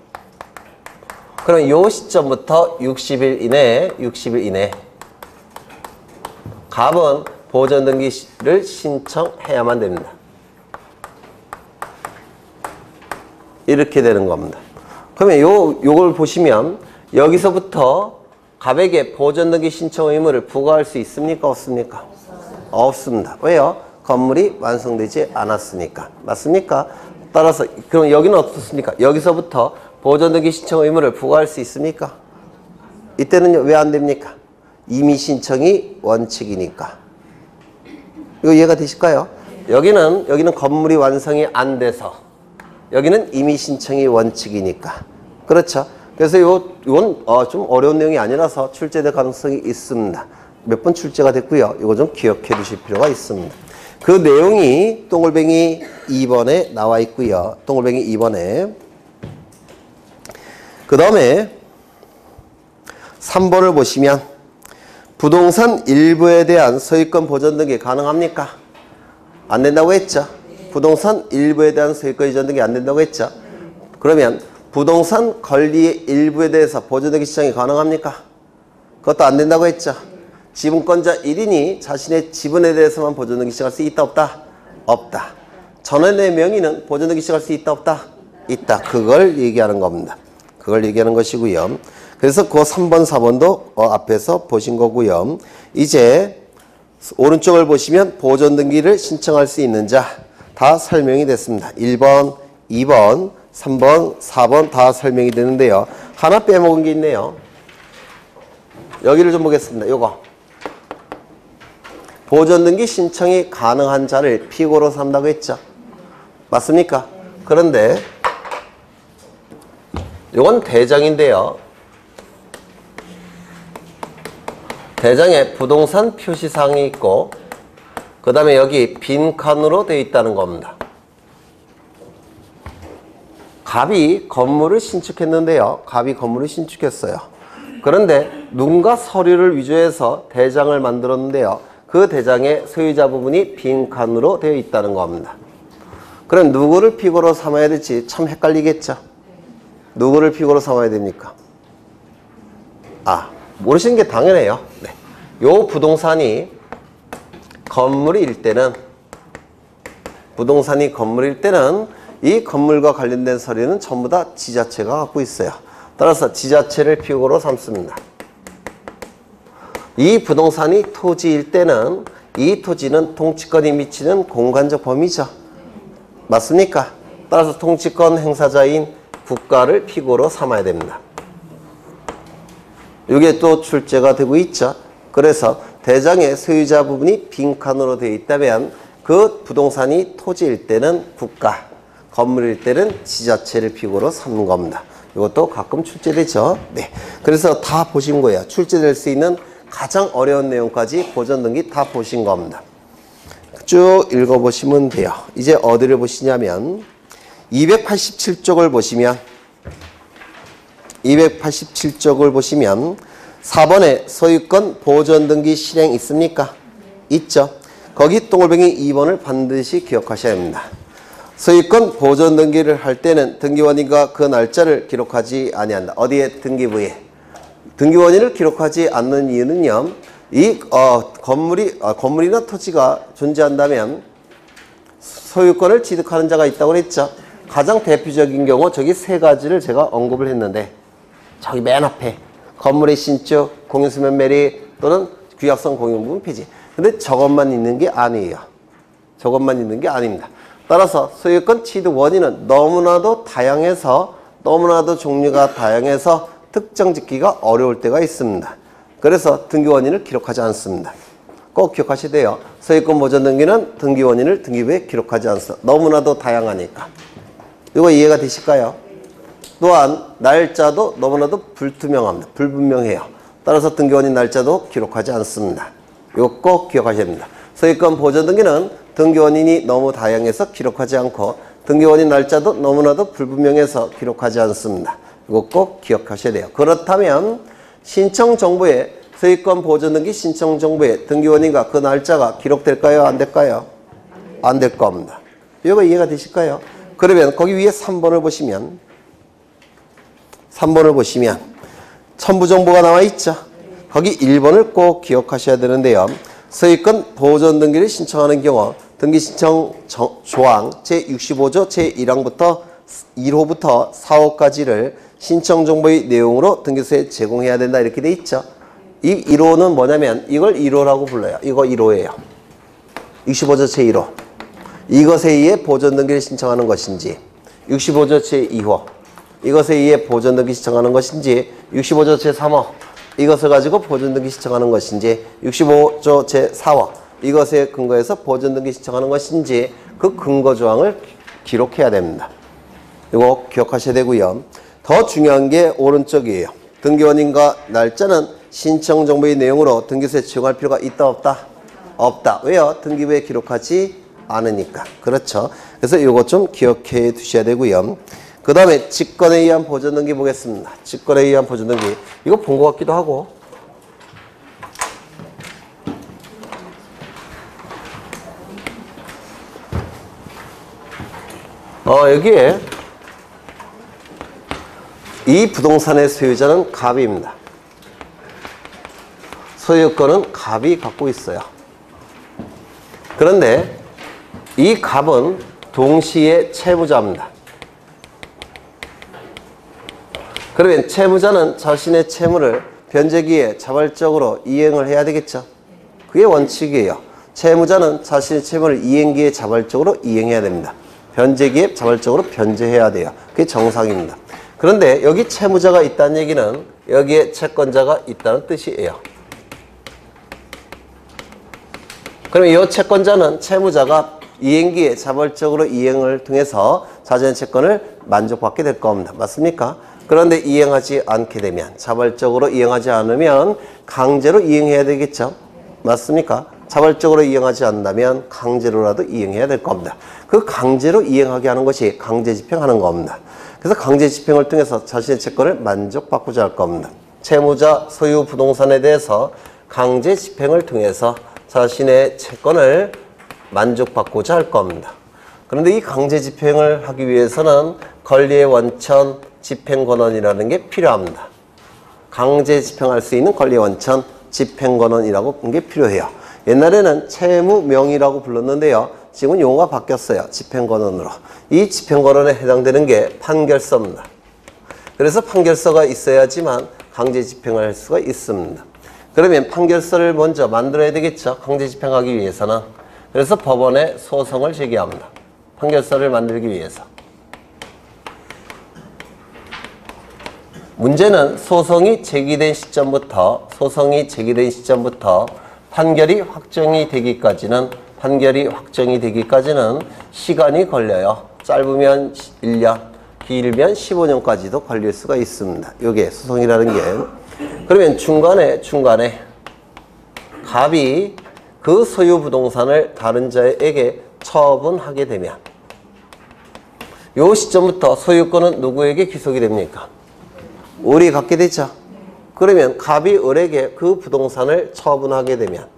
그럼 이 시점부터 60일 이내에 갑은 보존등기를 신청해야만 됩니다. 이렇게 되는 겁니다. 그러면 요걸 보시면 여기서부터 갑에게 보존등기 신청 의무를 부과할 수 있습니까? 없습니까? 없습니다. 왜요? 건물이 완성되지 않았으니까. 맞습니까? 따라서 그럼 여기는 어떻습니까? 여기서부터 보존등기 신청 의무를 부과할 수 있습니까? 이때는 왜 안 됩니까? 이미 신청이 원칙이니까. 이거 이해가 되실까요? 여기는 건물이 완성이 안 돼서 여기는 이미 신청이 원칙이니까. 그렇죠? 그래서 이건 좀 어려운 내용이 아니라서 출제될 가능성이 있습니다. 몇 번 출제가 됐고요. 이거 좀 기억해 두실 필요가 있습니다. 그 내용이 동글뱅이 2번에 나와 있고요. 동글뱅이 2번에. 그 다음에 3번을 보시면 부동산 일부에 대한 소유권 보존 등기 가능합니까? 안 된다고 했죠? 부동산 일부에 대한 소유권 이전 등기 안 된다고 했죠? 그러면 부동산 권리의 일부에 대해서 보존 등기 신청이 가능합니까? 그것도 안 된다고 했죠? 지분권자 1인이 자신의 지분에 대해서만 보존 등기 시작할 수 있다 없다? 없다. 전원의 명의는 보존 등기 시작할 수 있다 없다? 있다. 그걸 얘기하는 겁니다. 그걸 얘기하는 것이고요. 그래서 그 3번, 4번도 앞에서 보신 거고요. 이제 오른쪽을 보시면 보존 등기를 신청할 수 있는 자 다 설명이 됐습니다. 1번, 2번, 3번, 4번 다 설명이 되는데요. 하나 빼먹은 게 있네요. 여기를 좀 보겠습니다. 요거. 보존 등기 신청이 가능한 자를 피고로 삼다고 했죠. 맞습니까? 그런데 요건 대장인데요. 대장에 부동산 표시사항이 있고 그 다음에 여기 빈칸으로 되어 있다는 겁니다. 갑이 건물을 신축했는데요. 갑이 건물을 신축했어요. 그런데 누군가 서류를 위조해서 대장을 만들었는데요. 그 대장의 소유자 부분이 빈칸으로 되어 있다는 겁니다. 그럼 누구를 피고로 삼아야 될지 참 헷갈리겠죠? 누구를 피고로 삼아야 됩니까? 모르시는 게 당연해요. 네. 요 부동산이 건물일 때는 이 건물과 관련된 서류는 전부 다 지자체가 갖고 있어요. 따라서 지자체를 피고로 삼습니다. 이 부동산이 토지일 때는 이 토지는 통치권이 미치는 공간적 범위죠. 맞습니까? 따라서 통치권 행사자인 국가를 피고로 삼아야 됩니다. 이게 또 출제가 되고 있죠. 그래서 대장의 소유자 부분이 빈칸으로 되어 있다면 그 부동산이 토지일 때는 국가, 건물일 때는 지자체를 필요로 삼는 겁니다. 이것도 가끔 출제되죠. 네. 그래서 다 보신 거예요. 출제될 수 있는 가장 어려운 내용까지 보존등기 다 보신 겁니다. 쭉 읽어보시면 돼요. 이제 어디를 보시냐면 287쪽을 보시면 4번에 소유권 보존등기 실행 있습니까? 있죠. 거기 동글뱅이 2번을 반드시 기억하셔야 합니다. 소유권 보존등기를 할 때는 등기원인과 그 날짜를 기록하지 아니한다. 어디에? 등기부에. 등기원인을 기록하지 않는 이유는요. 이 건물이나 토지가 존재한다면 소유권을 취득하는 자가 있다고 그랬죠. 가장 대표적인 경우 저기 세 가지를 제가 언급을 했는데 저기 맨 앞에 건물의 신축, 공유수면 매리 또는 규약성 공용부분 폐지. 근데 저것만 있는 게 아니에요. 저것만 있는 게 아닙니다. 따라서 소유권 취득 원인은 너무나도 다양해서 너무나도 종류가 다양해서 특정 짓기가 어려울 때가 있습니다. 그래서 등기 원인을 기록하지 않습니다. 꼭 기억하셔야 돼요. 소유권 보존 등기는 등기 원인을 등기부에 기록하지 않습니다. 너무나도 다양하니까. 이거 이해가 되실까요? 또한 날짜도 너무나도 불투명합니다. 불분명해요. 따라서 등기 원인 날짜도 기록하지 않습니다. 이거 꼭 기억하셔야 됩니다. 소유권 보존 등기는 등기 원인이 너무 다양해서 기록하지 않고 등기 원인 날짜도 너무나도 불분명해서 기록하지 않습니다. 이거 꼭 기억하셔야 돼요. 그렇다면 신청 정보에 소유권 보존 등기 신청 정보에 등기 원인과 그 날짜가 기록될까요? 안 될까요? 안 될 겁니다. 이거 이해가 되실까요? 그러면 거기 위에 3번을 보시면 첨부 정보가 나와 있죠. 거기 1번을 꼭 기억하셔야 되는데요. 소유권 보존 등기를 신청하는 경우 등기 신청 조항 제65조 제1항부터 1호부터 4호까지를 신청 정보의 내용으로 등기소에 제공해야 된다 이렇게 돼 있죠. 이 1호는 뭐냐면 이걸 1호라고 불러요. 이거 1호예요. 65조 제1호. 이것에 의해 보존 등기를 신청하는 것인지 65조 제2호. 이것에 의해 보존 등기 신청하는 것인지 65조 제3호. 이것을 가지고 보존 등기 신청하는 것인지 65조 제4호. 이것에 근거해서 보존 등기 신청하는 것인지 그 근거 조항을 기록해야 됩니다. 이거 기억하셔야 되고요. 더 중요한 게 오른쪽이에요. 등기원인과 날짜는 신청 정보의 내용으로 등기소에 제공할 필요가 있다 없다? 없다. 왜요? 등기부에 기록하지 않으니까. 그렇죠. 그래서 이거 좀 기억해 두셔야 되고요. 그 다음에 직권에 의한 보존 등기 보겠습니다. 직권에 의한 보존 등기. 이거 본 것 같기도 하고. 여기에 이 부동산의 소유자는 갑입니다. 소유권은 갑이 갖고 있어요. 그런데 이 갑은 동시에 채무자입니다. 그러면 채무자는 자신의 채무를 변제기에 자발적으로 이행을 해야 되겠죠. 그게 원칙이에요. 채무자는 자신의 채무를 이행기에 자발적으로 이행해야 됩니다. 변제기에 자발적으로 변제해야 돼요. 그게 정상입니다. 그런데 여기 채무자가 있다는 얘기는 여기에 채권자가 있다는 뜻이에요. 그러면 이 채권자는 채무자가 이행기에 자발적으로 이행을 통해서 자신의 채권을 만족받게 될 겁니다. 맞습니까? 그런데 이행하지 않게 되면, 자발적으로 이행하지 않으면 강제로 이행해야 되겠죠? 맞습니까? 자발적으로 이행하지 않는다면 강제로라도 이행해야 될 겁니다. 그 강제로 이행하게 하는 것이 강제 집행하는 겁니다. 그래서 강제 집행을 통해서 자신의 채권을 만족받고자 할 겁니다. 채무자 소유 부동산에 대해서 강제 집행을 통해서 자신의 채권을 만족받고자 할 겁니다. 그런데 이 강제 집행을 하기 위해서는 권리의 원천, 집행권원이라는 게 필요합니다. 강제 집행할 수 있는 권리의 원천, 집행권원이라고 하는 게 필요해요. 옛날에는 채무명의라고 불렀는데요. 지금은 용어가 바뀌었어요. 집행권원으로. 이 집행권원에 해당되는 게 판결서입니다. 그래서 판결서가 있어야지만 강제 집행을 할 수가 있습니다. 그러면 판결서를 먼저 만들어야 되겠죠. 강제 집행하기 위해서는. 그래서 법원에 소송을 제기합니다. 판결서를 만들기 위해서. 문제는 소송이 제기된 시점부터 판결이 확정이 되기까지는 시간이 걸려요. 짧으면 1년, 길면 15년까지도 걸릴 수가 있습니다. 이게 소송이라는 게. 그러면 중간에 갑이 그 소유 부동산을 다른 자에게 처분하게 되면 요 시점부터 소유권은 누구에게 귀속이 됩니까? 을이 갖게 되죠. 그러면 갑이 을에게 그 부동산을 처분하게 되면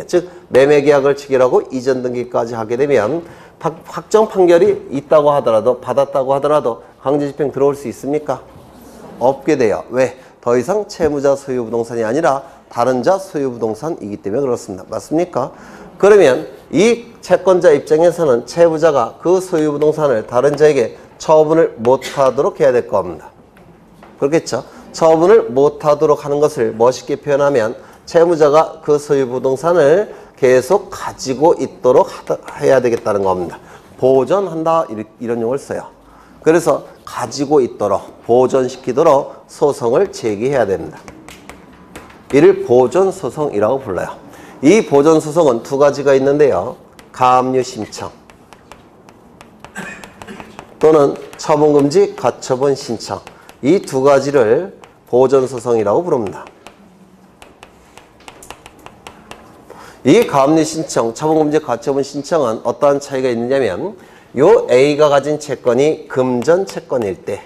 즉 매매계약을 체결하고 이전 등기까지 하게 되면 확정 판결이 있다고 하더라도 받았다고 하더라도 강제집행 들어올 수 있습니까? 없게 돼요. 왜? 더 이상 채무자 소유 부동산이 아니라 다른 자 소유 부동산이기 때문에 그렇습니다. 맞습니까? 그러면 이 채권자 입장에서는 채무자가 그 소유 부동산을 다른 자에게 처분을 못하도록 해야 될 겁니다. 그렇겠죠? 처분을 못하도록 하는 것을 멋있게 표현하면 채무자가 그 소유 부동산을 계속 가지고 있도록 해야 되겠다는 겁니다. 보존한다 이런 용어를 써요. 그래서 가지고 있도록 보존시키도록 소송을 제기해야 됩니다. 이를 보존소송이라고 불러요. 이 보존소송은 두 가지가 있는데요. 가압류 신청 또는 처분금지 가처분 신청, 이 두 가지를 보존소송이라고 부릅니다. 이 가압류 신청, 처분금지 가처분 신청은 어떠한 차이가 있느냐면 요 A가 가진 채권이 금전 채권일 때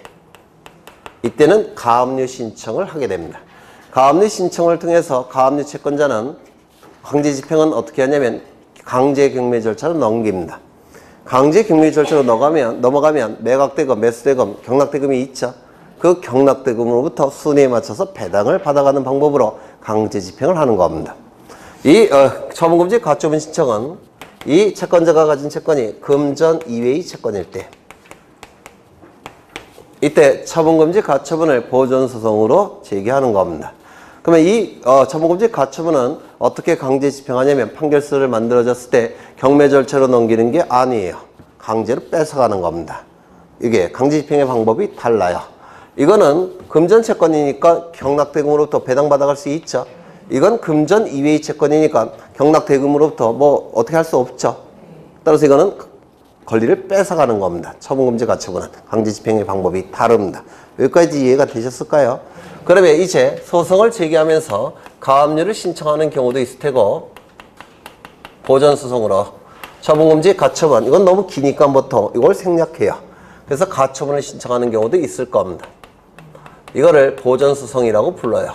이때는 가압류 신청을 하게 됩니다. 가압류 신청을 통해서 가압류 채권자는 강제집행은 어떻게 하냐면 강제경매 절차로 넘깁니다. 강제경매 절차로 넘어가면 매각대금, 매수대금, 경락대금이 있죠. 그 경락대금으로부터 순위에 맞춰서 배당을 받아가는 방법으로 강제집행을 하는 겁니다. 이 처분금지 가처분 신청은 이 채권자가 가진 채권이 금전 이외의 채권일 때 이때 처분금지 가처분을 보존소송으로 제기하는 겁니다. 그러면 이 처분금지 가처분은 어떻게 강제 집행하냐면 판결서를 만들어졌을 때 경매 절차로 넘기는 게 아니에요. 강제로 뺏어가는 겁니다. 이게 강제 집행의 방법이 달라요. 이거는 금전 채권이니까 경락대금으로부터 배당받아갈 수 있죠. 이건 금전 이외의 채권이니까 경락대금으로부터 뭐 어떻게 할 수 없죠. 따라서 이거는 권리를 뺏어가는 겁니다. 처분금지 가처분은 강제 집행의 방법이 다릅니다. 여기까지 이해가 되셨을까요? 그러면 이제 소송을 제기하면서 가압류를 신청하는 경우도 있을 테고 보존소송으로 처분금지 가처분, 이건 너무 기니까 보통 이걸 생략해요. 그래서 가처분을 신청하는 경우도 있을 겁니다. 이거를 보존소송이라고 불러요.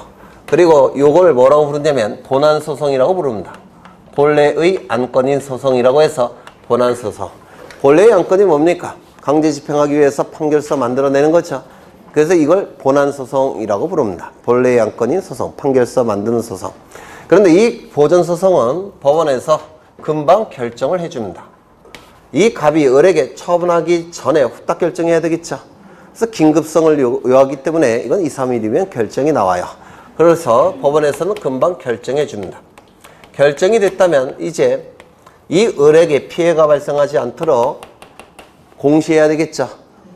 그리고 요걸 뭐라고 부르냐면 본안소송이라고 부릅니다. 본래의 안건인 소송이라고 해서 본안소송. 본래의 안건이 뭡니까? 강제 집행하기 위해서 판결서 만들어내는 거죠. 그래서 이걸 본안소송이라고 부릅니다. 본래의 안건인 소송, 판결서 만드는 소송. 그런데 이 보존소송은 법원에서 금방 결정을 해줍니다. 이 갑이 을에게 처분하기 전에 후딱 결정해야 되겠죠. 그래서 긴급성을 요하기 때문에 이건 2, 3일이면 결정이 나와요. 그래서 법원에서는 금방 결정해 줍니다. 결정이 됐다면 이제 이 을에게 피해가 발생하지 않도록 공시해야 되겠죠.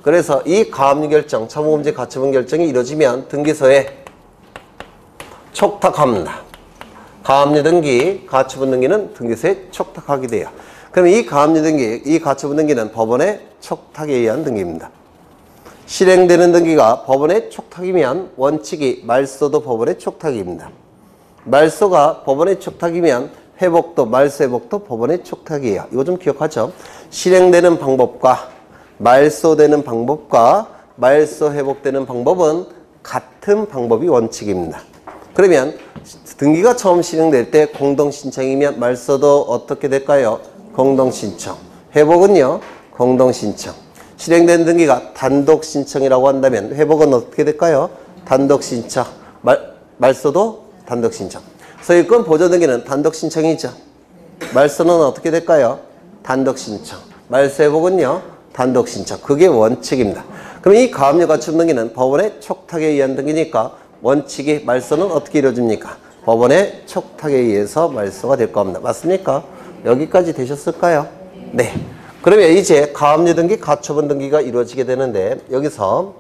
그래서 이 가압류 결정, 처분금지 가처분 결정이 이루어지면 등기소에 촉탁합니다. 가압류 등기, 가처분 등기는 등기소에 촉탁하게 돼요. 그럼 이 가압류 등기, 이 가처분 등기는 법원의 촉탁에 의한 등기입니다. 실행되는 등기가 법원의 촉탁이면 원칙이 말소도 법원의 촉탁입니다. 말소가 법원의 촉탁이면 회복도, 말소 회복도 법원의 촉탁이에요. 이거 좀 기억하죠? 실행되는 방법과 말소되는 방법과 말소 회복되는 방법은 같은 방법이 원칙입니다. 그러면 등기가 처음 실행될 때 공동신청이면 말소도 어떻게 될까요? 공동신청. 회복은요? 공동신청. 실행된 등기가 단독신청이라고 한다면 회복은 어떻게 될까요? 단독신청. 말소도 단독신청. 소유권 보존등기는 단독신청이죠. 말소는 어떻게 될까요? 단독신청. 말소 회복은요? 단독신청. 그게 원칙입니다. 그럼 이 가압류 가처분 등기는 법원의 촉탁에 의한 등기니까 원칙이 말소는 어떻게 이루어집니까? 법원의 촉탁에 의해서 말소가 될 겁니다. 맞습니까? 여기까지 되셨을까요? 네. 그러면 이제 가압류 등기, 가처분 등기가 이루어지게 되는데 여기서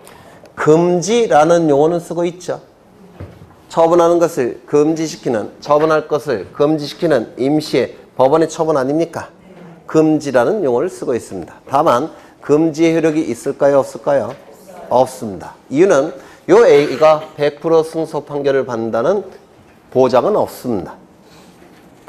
금지라는 용어는 쓰고 있죠. 처분하는 것을 금지시키는, 처분할 것을 금지시키는 임시의 법원의 처분 아닙니까? 금지라는 용어를 쓰고 있습니다. 다만 금지의 효력이 있을까요? 없을까요? 없습니다. 이유는 요 A가 100% 승소 판결을 받는다는 보장은 없습니다.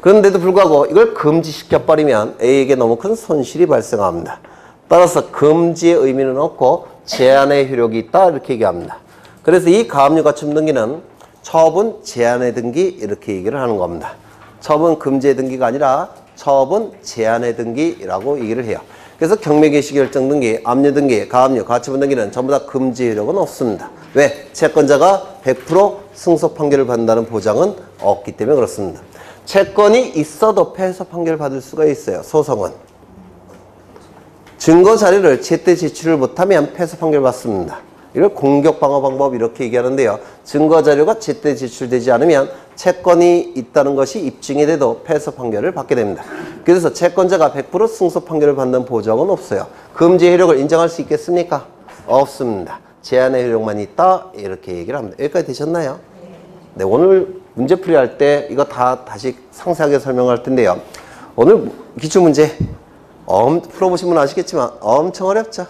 그런데도 불구하고 이걸 금지시켜버리면 A에게 너무 큰 손실이 발생합니다. 따라서 금지의 의미는 없고 제한의 효력이 있다 이렇게 얘기합니다. 그래서 이 가압류 가처분 등기는 처분 제한의 등기 이렇게 얘기를 하는 겁니다. 처분 금지의 등기가 아니라 처분 제한의 등기라고 얘기를 해요. 그래서 경매개시 결정 등기, 압류 등기, 가압류, 가처분 등기는 전부 다 금지 효력은 없습니다. 왜? 채권자가 100% 승소 판결을 받는다는 보장은 없기 때문에 그렇습니다. 채권이 있어도 패소 판결을 받을 수가 있어요. 소송은. 증거 자료를 제때 제출을 못하면 패소 판결을 받습니다. 이걸 공격 방어 방법 이렇게 얘기하는데요. 증거 자료가 제때 제출되지 않으면 채권이 있다는 것이 입증이 돼도 패소 판결을 받게 됩니다. 그래서 채권자가 100% 승소 판결을 받는 보장은 없어요. 금지 효력을 인정할 수 있겠습니까? 없습니다. 제한의 효력만 있다 이렇게 얘기를 합니다. 여기까지 되셨나요? 네, 오늘 문제풀이 할 때 이거 다 다시 상세하게 설명할 텐데요. 오늘 기출문제 풀어보신 분은 아시겠지만 엄청 어렵죠?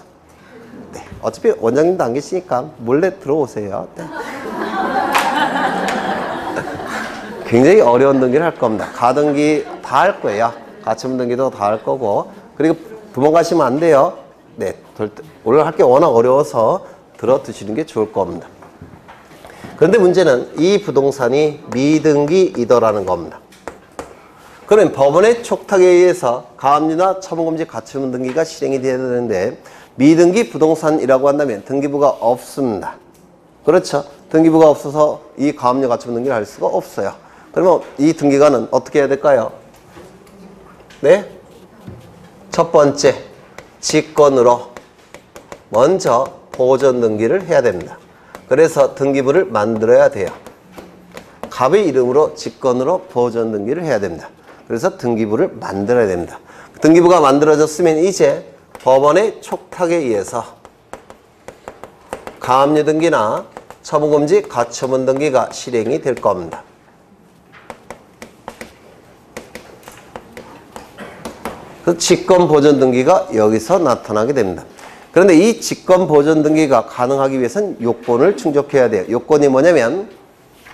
네, 어차피 원장님도 안 계시니까 몰래 들어오세요. 네. 굉장히 어려운 등기를 할 겁니다. 가등기 다 할 거예요. 가처분 등기도 다 할 거고. 그리고 도망가시면 안 돼요. 네, 오늘 할 게 워낙 어려워서 들어두시는 게 좋을 겁니다. 그런데 문제는 이 부동산이 미등기이더라는 겁니다. 그러면 법원의 촉탁에 의해서 가압류나 처분금지 가처분 등기가 실행이 되어야 되는데 미등기 부동산이라고 한다면 등기부가 없습니다. 그렇죠? 등기부가 없어서 이 가압류 가처분 등기를 할 수가 없어요. 그러면 이 등기관은 어떻게 해야 될까요? 네? 첫 번째, 직권으로 먼저 보존 등기를 해야 됩니다. 그래서 등기부를 만들어야 돼요. 갑의 이름으로 직권으로 보존 등기를 해야 됩니다. 그래서 등기부를 만들어야 됩니다. 등기부가 만들어졌으면 이제 법원의 촉탁에 의해서 가압류 등기나 처분금지 가처분 등기가 실행이 될 겁니다. 그 직권 보존 등기가 여기서 나타나게 됩니다. 그런데 이 직권 보존 등기가 가능하기 위해서는 요건을 충족해야 돼요. 요건이 뭐냐면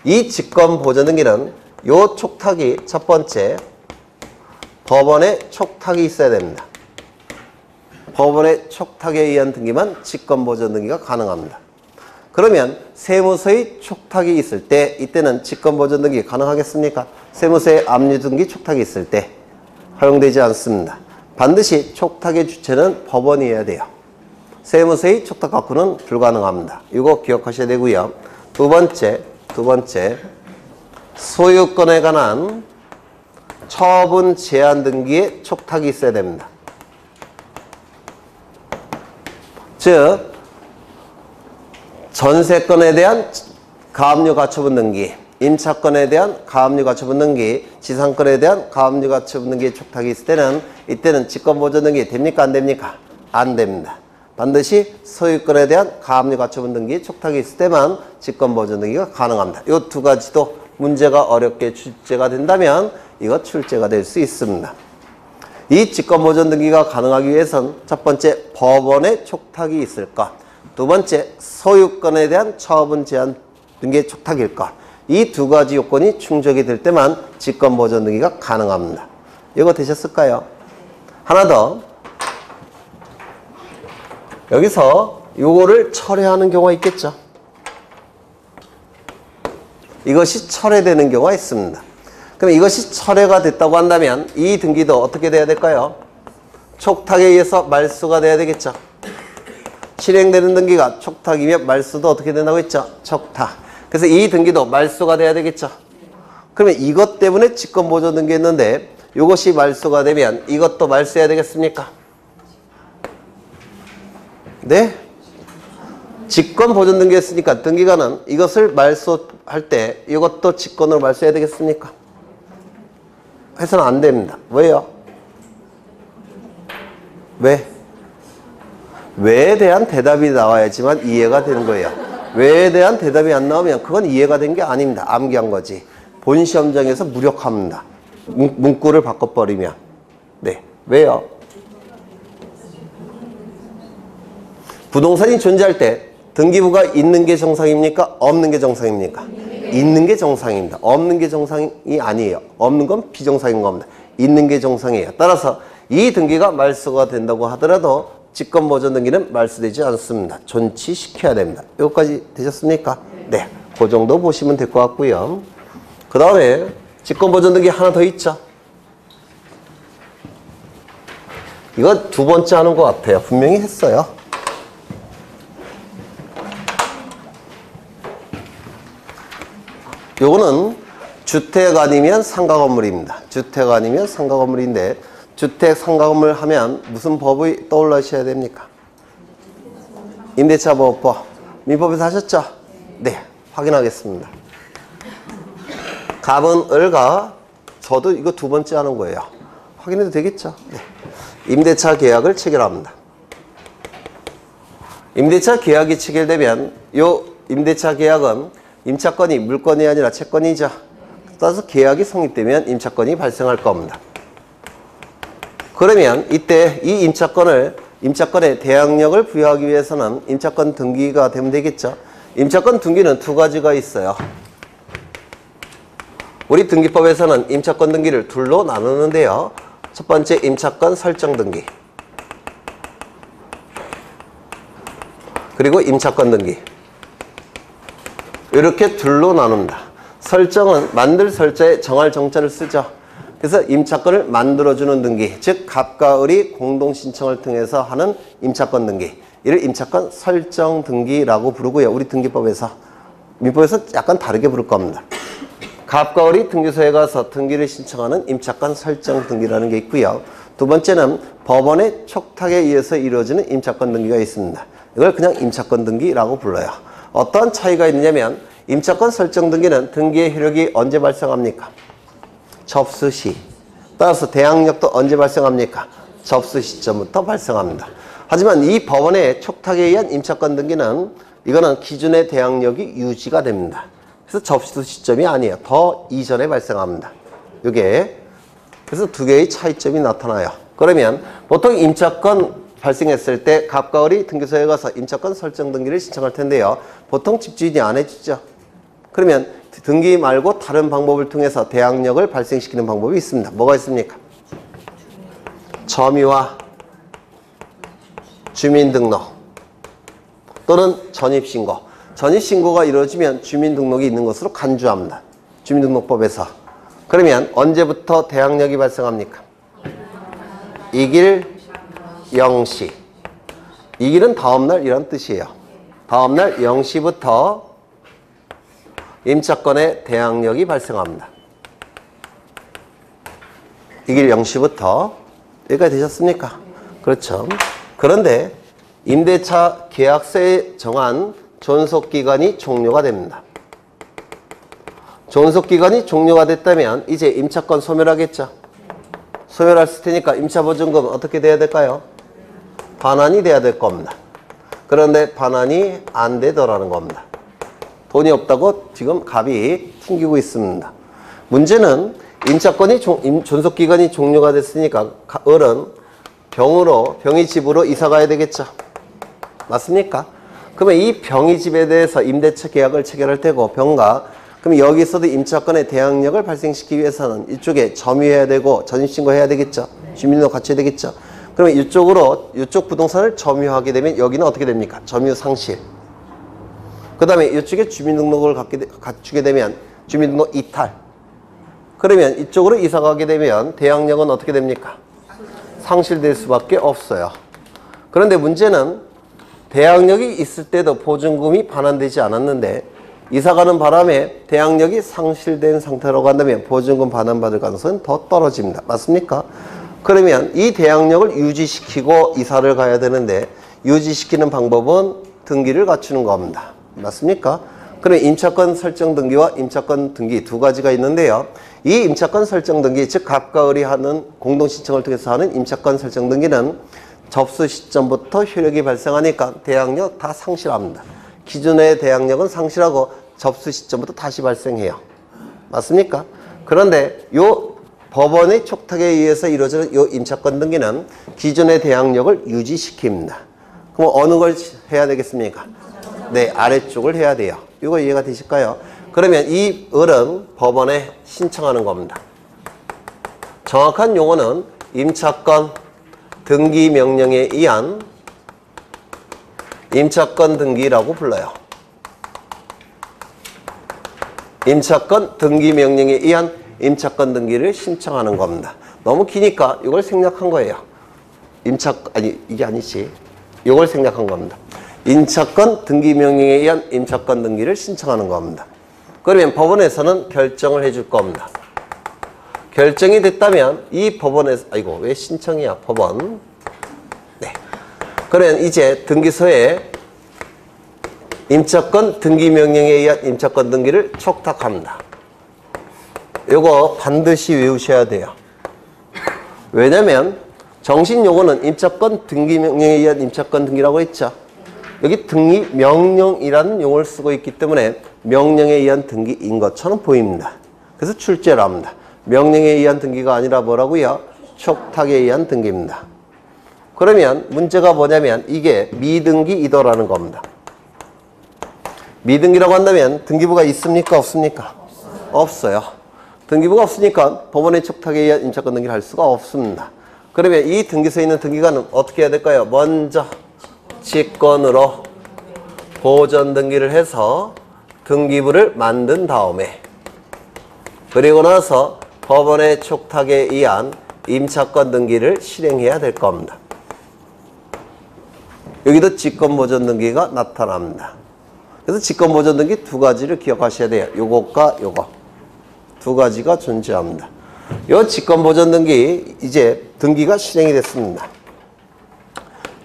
이 직권 보존 등기는 요 촉탁이 첫 번째 법원의 촉탁이 있어야 됩니다. 법원의 촉탁에 의한 등기만 직권 보존 등기가 가능합니다. 그러면 세무서의 촉탁이 있을 때 이때는 직권 보존 등기 가능하겠습니까? 세무서의 압류 등기 촉탁이 있을 때 허용되지 않습니다. 반드시 촉탁의 주체는 법원이어야 돼요. 세무서의 촉탁 갖고는 불가능합니다. 이거 기억하셔야 되고요. 두 번째 소유권에 관한 처분 제한 등기에 촉탁이 있어야 됩니다. 즉 전세권에 대한 가압류 가처분 등기, 임차권에 대한 가압류 가처분 등기, 지상권에 대한 가압류 가처분 등기에 촉탁이 있을 때는 이때는 직권 보존 등기 됩니까? 안 됩니까? 안 됩니다. 반드시 소유권에 대한 가압류 가처분 등기에 촉탁이 있을 때만 직권 보존 등기가 가능합니다. 이 두 가지도 문제가 어렵게 출제가 된다면 이거 출제가 될 수 있습니다. 이 직권 보존 등기가 가능하기 위해서는 첫 번째 법원의 촉탁이 있을 것, 두 번째 소유권에 대한 처분 제한 등기의 촉탁일 것, 이 두 가지 요건이 충족이 될 때만 직권 보존 등기가 가능합니다. 이거 되셨을까요? 하나 더. 여기서 요거를 철회하는 경우가 있겠죠. 이것이 철회되는 경우가 있습니다. 그럼 이것이 철회가 됐다고 한다면 이 등기도 어떻게 돼야 될까요? 촉탁에 의해서 말소가 돼야 되겠죠. 실행되는 등기가 촉탁이면 말소도 어떻게 된다고 했죠? 촉탁. 그래서 이 등기도 말소가 돼야 되겠죠. 그러면 이것 때문에 직권 보존 등기했는데 이것이 말소가 되면 이것도 말소해야 되겠습니까? 네? 직권 보존 등기했으니까 등기관은 이것을 말소할 때 이것도 직권으로 말소해야 되겠습니까? 해서는 안 됩니다. 왜요? 왜? 왜에 대한 대답이 나와야지만 이해가 되는 거예요. 왜에 대한 대답이 안 나오면 그건 이해가 된 게 아닙니다. 암기한 거지. 본 시험장에서 무력합니다. 문구를 바꿔버리면. 네. 왜요? 부동산이 존재할 때 등기부가 있는 게 정상입니까? 없는 게 정상입니까? 있는 게 정상입니다. 없는 게 정상이 아니에요. 없는 건 비정상인 겁니다. 있는 게 정상이에요. 따라서 이 등기가 말소가 된다고 하더라도 직권보존 등기는 말소되지 않습니다. 존치시켜야 됩니다. 여기까지 되셨습니까? 네. 그 정도 보시면 될 것 같고요. 그 다음에 직권보존 등기 하나 더 있죠. 이거 두 번째 하는 것 같아요. 분명히 했어요. 요거는 주택 아니면 상가 건물입니다. 주택 아니면 상가 건물인데 주택 상가 건물 하면 무슨 법이 떠올라셔야 됩니까? 임대차 보호법. 민법에서 하셨죠? 네. 확인하겠습니다. 갑은 을가 저도 이거 두 번째 하는 거예요. 확인해도 되겠죠? 네. 임대차 계약을 체결합니다. 임대차 계약이 체결되면 요 임대차 계약은 임차권이 물건이 아니라 채권이죠. 따라서 계약이 성립되면 임차권이 발생할 겁니다. 그러면 이때 이 임차권에 대항력을 부여하기 위해서는 임차권 등기가 되면 되겠죠. 임차권 등기는 두 가지가 있어요. 우리 등기법에서는 임차권 등기를 둘로 나누는데요. 첫 번째 임차권 설정 등기, 그리고 임차권 등기. 이렇게 둘로 나눕니다. 설정은 만들 설자에 정할 정자를 쓰죠. 그래서 임차권을 만들어주는 등기, 즉 갑과 을이 공동신청을 통해서 하는 임차권 등기, 이를 임차권 설정 등기라고 부르고요. 우리 등기법에서. 민법에서 약간 다르게 부를 겁니다. 갑과 을이 등기소에 가서 등기를 신청하는 임차권 설정 등기라는 게 있고요. 두 번째는 법원의 촉탁에 의해서 이루어지는 임차권 등기가 있습니다. 이걸 그냥 임차권 등기라고 불러요. 어떤 차이가 있느냐면 임차권 설정 등기는 등기의 효력이 언제 발생합니까? 접수 시. 따라서 대항력도 언제 발생합니까? 접수 시점부터 발생합니다. 하지만 이 법원의 촉탁에 의한 임차권 등기는 이거는 기존의 대항력이 유지가 됩니다. 그래서 접수 시점이 아니에요. 더 이전에 발생합니다. 이게 그래서 두 개의 차이점이 나타나요. 그러면 보통 임차권 발생했을 때 갑과 을이 등기소에 가서 임차권 설정 등기를 신청할 텐데요. 보통 집주인이 안 해주죠. 그러면 등기 말고 다른 방법을 통해서 대항력을 발생시키는 방법이 있습니다. 뭐가 있습니까? 점유와 주민등록 또는 전입신고. 전입신고가 이루어지면 주민등록이 있는 것으로 간주합니다. 주민등록법에서. 그러면 언제부터 대항력이 발생합니까? 이길 0시. 이 길은 다음날 이란 뜻이에요. 다음날 0시부터 임차권의 대항력이 발생합니다. 이 길 0시부터 여기까지 되셨습니까? 그렇죠. 그런데 임대차 계약서에 정한 존속기간이 종료가 됩니다. 존속기간이 종료가 됐다면 이제 임차권 소멸하겠죠. 소멸했을 테니까 임차보증금 어떻게 돼야 될까요? 반환이 돼야 될 겁니다. 그런데 반환이 안 되더라는 겁니다. 돈이 없다고 지금 갑이 튕기고 있습니다. 문제는 임차권이 존속기간이 종료가 됐으니까 을은 병이 집으로 이사 가야 되겠죠. 맞습니까? 그러면 이 병이 집에 대해서 임대차 계약을 체결할 테고 병가 그럼 여기서도 임차권의 대항력을 발생시키기 위해서는 이쪽에 점유해야 되고 전입신고해야 되겠죠. 주민등록 갖춰야 되겠죠. 그러면 이쪽 부동산을 점유하게 되면 여기는 어떻게 됩니까? 점유 상실. 그 다음에 이쪽에 주민등록을 갖추게 되면 주민등록 이탈. 그러면 이쪽으로 이사 가게 되면 대항력은 어떻게 됩니까? 상실될 수밖에 없어요. 그런데 문제는 대항력이 있을 때도 보증금이 반환되지 않았는데 이사가는 바람에 대항력이 상실된 상태로 간다면 보증금 반환받을 가능성은 더 떨어집니다. 맞습니까? 그러면 이 대항력을 유지시키고 이사를 가야 되는데 유지시키는 방법은 등기를 갖추는 겁니다. 맞습니까? 그러면 임차권 설정 등기와 임차권 등기 두 가지가 있는데요. 이 임차권 설정 등기, 즉 갑과 을이 하는 공동신청을 통해서 하는 임차권 설정 등기는 접수 시점부터 효력이 발생하니까 대항력 다 상실합니다. 기존의 대항력은 상실하고 접수 시점부터 다시 발생해요. 맞습니까? 그런데 요 법원의 촉탁에 의해서 이루어지는 요 임차권 등기는 기존의 대항력을 유지시킵니다. 그럼 어느 걸 해야 되겠습니까? 네, 아래쪽을 해야 돼요. 이거 이해가 되실까요? 그러면 이 을은 법원에 신청하는 겁니다. 정확한 용어는 임차권 등기 명령에 의한 임차권 등기라고 불러요. 임차권 등기 명령에 의한 임차권 등기를 신청하는 겁니다. 너무 기니까 이걸 생략한 거예요. 이게 아니지. 이걸 생략한 겁니다. 임차권 등기 명령에 의한 임차권 등기를 신청하는 겁니다. 그러면 법원에서는 결정을 해줄 겁니다. 결정이 됐다면 이 법원에서, 왜 신청이야, 법원. 네. 그러면 이제 등기소에 임차권 등기 명령에 의한 임차권 등기를 촉탁합니다. 요거 반드시 외우셔야 돼요. 왜냐면 정식 용어는 임차권 등기 명령에 의한 임차권 등기라고 했죠. 여기 등기 명령이라는 용어를 쓰고 있기 때문에 명령에 의한 등기인 것처럼 보입니다. 그래서 출제를 합니다. 명령에 의한 등기가 아니라 뭐라고요? 촉탁에 의한 등기입니다. 그러면 문제가 뭐냐면 이게 미등기이더라는 겁니다. 미등기라고 한다면 등기부가 있습니까? 없습니까? 없어요. 등기부가 없으니까 법원의 촉탁에 의한 임차권 등기를 할 수가 없습니다. 그러면 이 등기소에 있는 등기관은 어떻게 해야 될까요? 먼저 직권으로 보전 등기를 해서 등기부를 만든 다음에 그리고 나서 법원의 촉탁에 의한 임차권 등기를 실행해야 될 겁니다. 여기도 직권보전 등기가 나타납니다. 그래서 직권보전 등기 두 가지를 기억하셔야 돼요. 요것과 요거 두 가지가 존재합니다. 요 직권보전 등기 이제 등기가 실행이 됐습니다.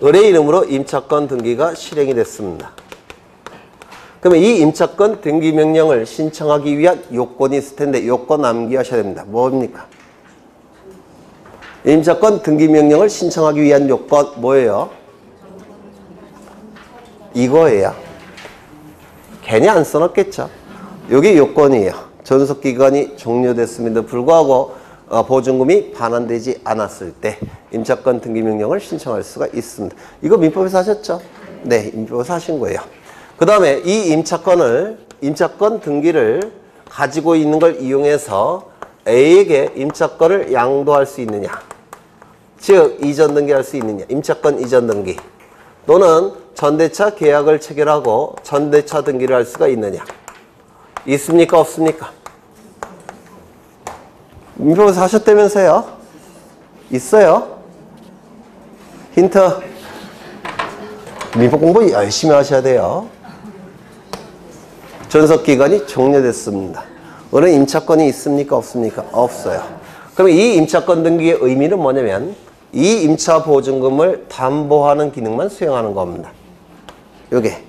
을의 이름으로 임차권 등기가 실행이 됐습니다. 그러면 이 임차권 등기 명령을 신청하기 위한 요건이 있을 텐데 요건 암기하셔야 됩니다. 뭡니까? 임차권 등기 명령을 신청하기 위한 요건 뭐예요? 이거예요. 괜히 안 써놨겠죠. 이게 요건이에요. 존속기간이 종료됐음에도 불구하고 보증금이 반환되지 않았을 때 임차권 등기 명령을 신청할 수가 있습니다. 이거 민법에서 하셨죠? 네, 민법에서 하신 거예요. 그 다음에 이 임차권 등기를 가지고 있는 걸 이용해서 A에게 임차권을 양도할 수 있느냐, 즉 이전 등기할 수 있느냐, 임차권 이전 등기 또는 전대차 계약을 체결하고 전대차 등기를 할 수가 있느냐, 있습니까? 없습니까? 민법에서 하셨다면서요? 있어요? 힌트. 민법 공부 열심히 하셔야 돼요. 존속기간이 종료됐습니다. 을은 임차권이 있습니까? 없습니까? 없어요. 그럼 이 임차권 등기의 의미는 뭐냐면 이 임차 보증금을 담보하는 기능만 수행하는 겁니다. 요게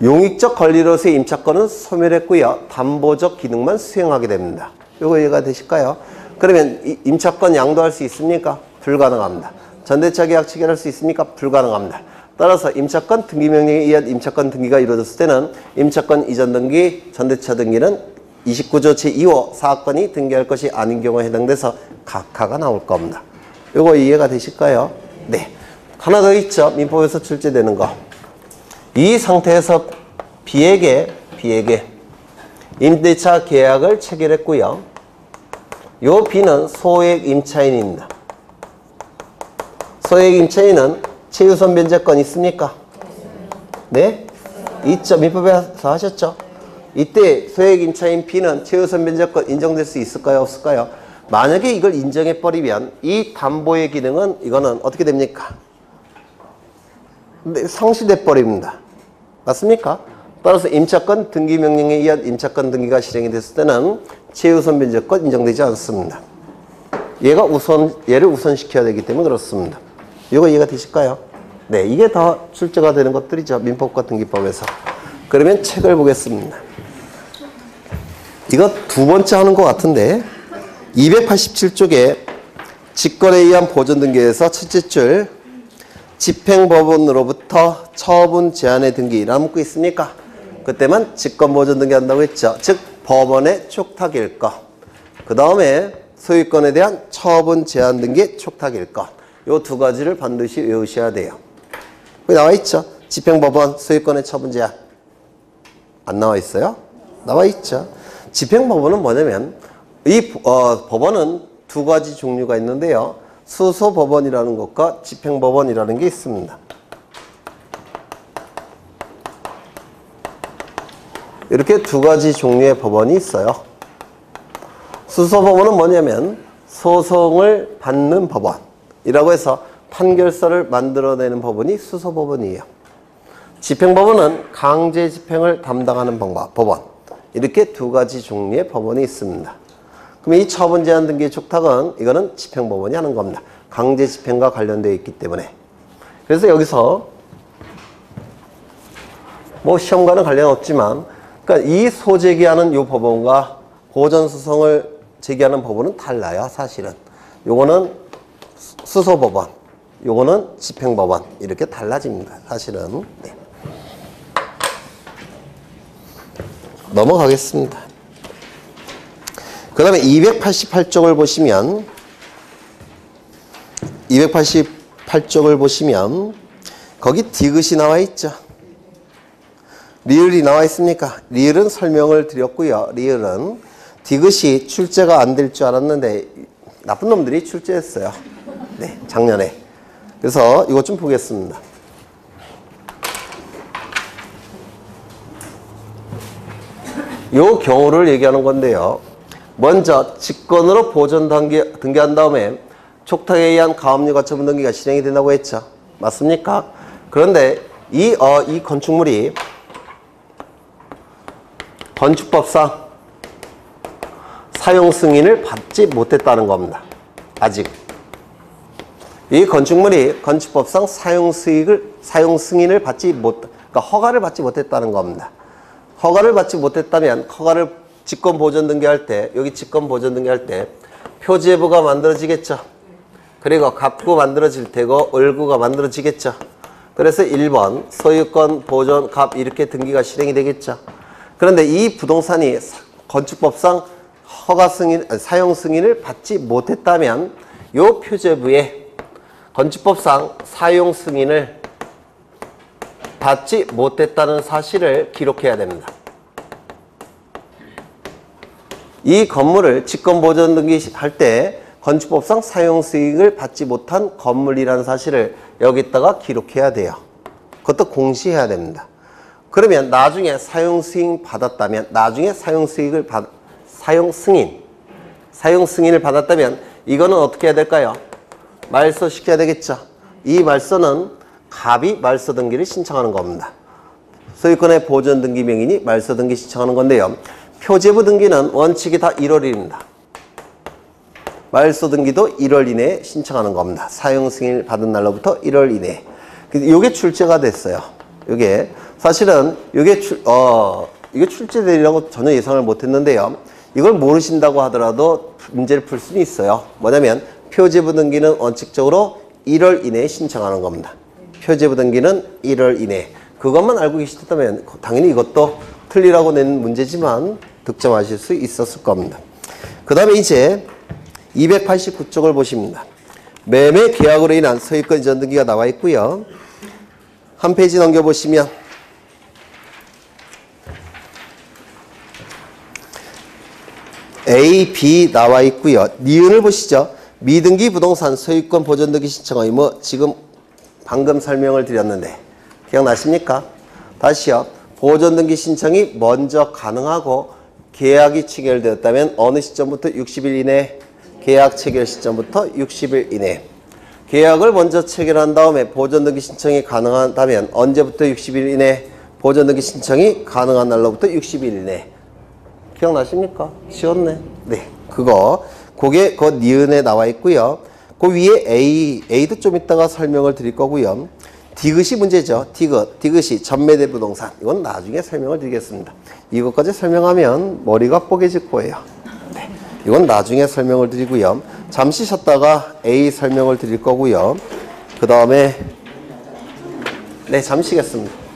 용익적 권리로서의 임차권은 소멸했고요. 담보적 기능만 수행하게 됩니다. 요거 이해가 되실까요? 그러면 이 임차권 양도할 수 있습니까? 불가능합니다. 전대차 계약 체결할 수 있습니까? 불가능합니다. 따라서 임차권 등기 명령에 의한 임차권 등기가 이루어졌을 때는 임차권 이전 등기, 전대차 등기는 29조 제2호 사건이 등기할 것이 아닌 경우에 해당돼서 각하가 나올 겁니다. 요거 이해가 되실까요? 네. 하나 더 있죠. 민법에서 출제되는 거. 이 상태에서 B에게 임대차 계약을 체결했고요. 요 B는 소액 임차인입니다. 소액 임차인은 최우선 변제권 있습니까? 네? 있죠. 민법에서 하셨죠? 이때 소액 임차인 B는 최우선 변제권 인정될 수 있을까요? 없을까요? 만약에 이걸 인정해버리면 이 담보의 기능은 이거는 어떻게 됩니까? 상실돼 버립니다. 맞습니까? 따라서 임차권 등기 명령에 의한 임차권 등기가 실행이 됐을 때는 최우선 변제권 인정되지 않습니다. 얘를 우선시켜야 되기 때문에 그렇습니다. 이거 이해가 되실까요? 네, 이게 다 출제가 되는 것들이죠. 민법과 등기법에서. 그러면 책을 보겠습니다. 이거 두 번째 하는 것 같은데 287쪽에 직권에 의한 보존 등기에서 첫째 줄 집행법원으로부터 처분 제한의 등기라 묻고 있습니까? 그때만 직권보존 등기한다고 했죠. 즉 법원의 촉탁일 것. 그 다음에 소유권에 대한 처분 제한 등기의 촉탁일 것. 요 두 가지를 반드시 외우셔야 돼요. 여기 나와 있죠. 집행법원 소유권의 처분 제한. 안 나와 있어요? 나와 있죠. 집행법원은 뭐냐면 이 법원은 두 가지 종류가 있는데요. 수소법원이라는 것과 집행법원이라는 게 있습니다. 이렇게 두 가지 종류의 법원이 있어요. 수소법원은 뭐냐면 소송을 받는 법원이라고 해서 판결서를 만들어내는 법원이 수소법원이에요. 집행법원은 강제 집행을 담당하는 법원. 이렇게 두 가지 종류의 법원이 있습니다. 그럼 이 처분 제한 등기 촉탁은 이거는 집행법원이 하는 겁니다. 강제 집행과 관련되어 있기 때문에. 그래서 여기서 뭐 시험과는 관련 없지만 그러니까 이 소제기하는 이 법원과 보전소송을 제기하는 법원은 달라요. 사실은. 요거는 수소법원, 요거는 집행법원 이렇게 달라집니다. 사실은. 네. 넘어가겠습니다. 그 다음에 288쪽을 보시면 288쪽을 보시면 거기 디귿이 나와 있죠. 리을이 나와 있습니까? 리을은 설명을 드렸고요. 리을은 디귿이 출제가 안 될 줄 알았는데 나쁜 놈들이 출제했어요. 네, 작년에. 그래서 이것 좀 보겠습니다. 요 경우를 얘기하는 건데요. 먼저 직권으로 보존 등기한 다음에 촉탁에 의한 가압류 가처분 등기가 실행이 된다고 했죠. 맞습니까? 그런데 이 건축물이 건축법상 사용 승인을 받지 못했다는 겁니다. 아직. 이 건축물이 건축법상 사용 승인을 받지 그러니까 허가를 받지 못했다는 겁니다. 허가를 받지 못했다면 허가를 직권 보존 등기할 때 여기 직권 보존 등기할 때 표제부가 만들어지겠죠. 그리고 갑구 만들어질 테고 을구가 만들어지겠죠. 그래서 1번 소유권 보존 갑 이렇게 등기가 실행이 되겠죠. 그런데 이 부동산이 건축법상 허가 승인 사용 승인을 받지 못했다면 요 표제부에 건축법상 사용 승인을 받지 못했다는 사실을 기록해야 됩니다. 이 건물을 직권보존 등기할 때 건축법상 사용 승인을 받지 못한 건물이라는 사실을 여기다가 기록해야 돼요. 그것도 공시해야 됩니다. 그러면 나중에 사용 승인 받았다면 나중에 사용 승인을 받았다면 이거는 어떻게 해야 될까요? 말소 시켜야 되겠죠. 이 말소는 갑이 말소 등기를 신청하는 겁니다. 소유권의 보존 등기 명인이 말소 등기 신청하는 건데요. 표제부 등기는 원칙이 다 1월입니다. 말소 등기도 1월 이내에 신청하는 겁니다. 사용 승인을 받은 날로부터 1월 이내에. 이게 출제가 됐어요. 이게 사실은 이게 출제되리라고 전혀 예상을 못했는데요. 이걸 모르신다고 하더라도 문제를 풀 수는 있어요. 뭐냐면 표제부 등기는 원칙적으로 1월 이내에 신청하는 겁니다. 표제부 등기는 1월 이내. 그것만 알고 계시다면 당연히 이것도 틀리라고 낸 문제지만 득점하실 수 있었을 겁니다. 그 다음에 이제 289쪽을 보십니다. 매매 계약으로 인한 소유권 이전 등기가 나와 있고요. 한 페이지 넘겨보시면 A, B 나와 있고요. 니은을 보시죠. 미등기 부동산 소유권 보존 등기 신청 의무 지금 방금 설명을 드렸는데 기억나십니까? 다시요. 보존 등기 신청이 먼저 가능하고 계약이 체결되었다면 어느 시점부터 60일 이내 계약 체결 시점부터 60일 이내 계약을 먼저 체결한 다음에 보존 등기 신청이 가능하다면 언제부터 60일 이내 보존 등기 신청이 가능한 날로부터 60일 이내 기억나십니까? 쉬웠네. 네. 그게 그 니은에 나와 있고요. 그 위에 A도 좀 이따가 설명을 드릴 거고요. 디귿이 문제죠. 디귿이 전매대 부동산. 이건 나중에 설명을 드리겠습니다. 이것까지 설명하면 머리가 뽀개질 거예요. 네. 이건 나중에 설명을 드리고요. 잠시 쉬었다가 A 설명을 드릴 거고요. 그 다음에 네, 잠시 쉬겠습니다.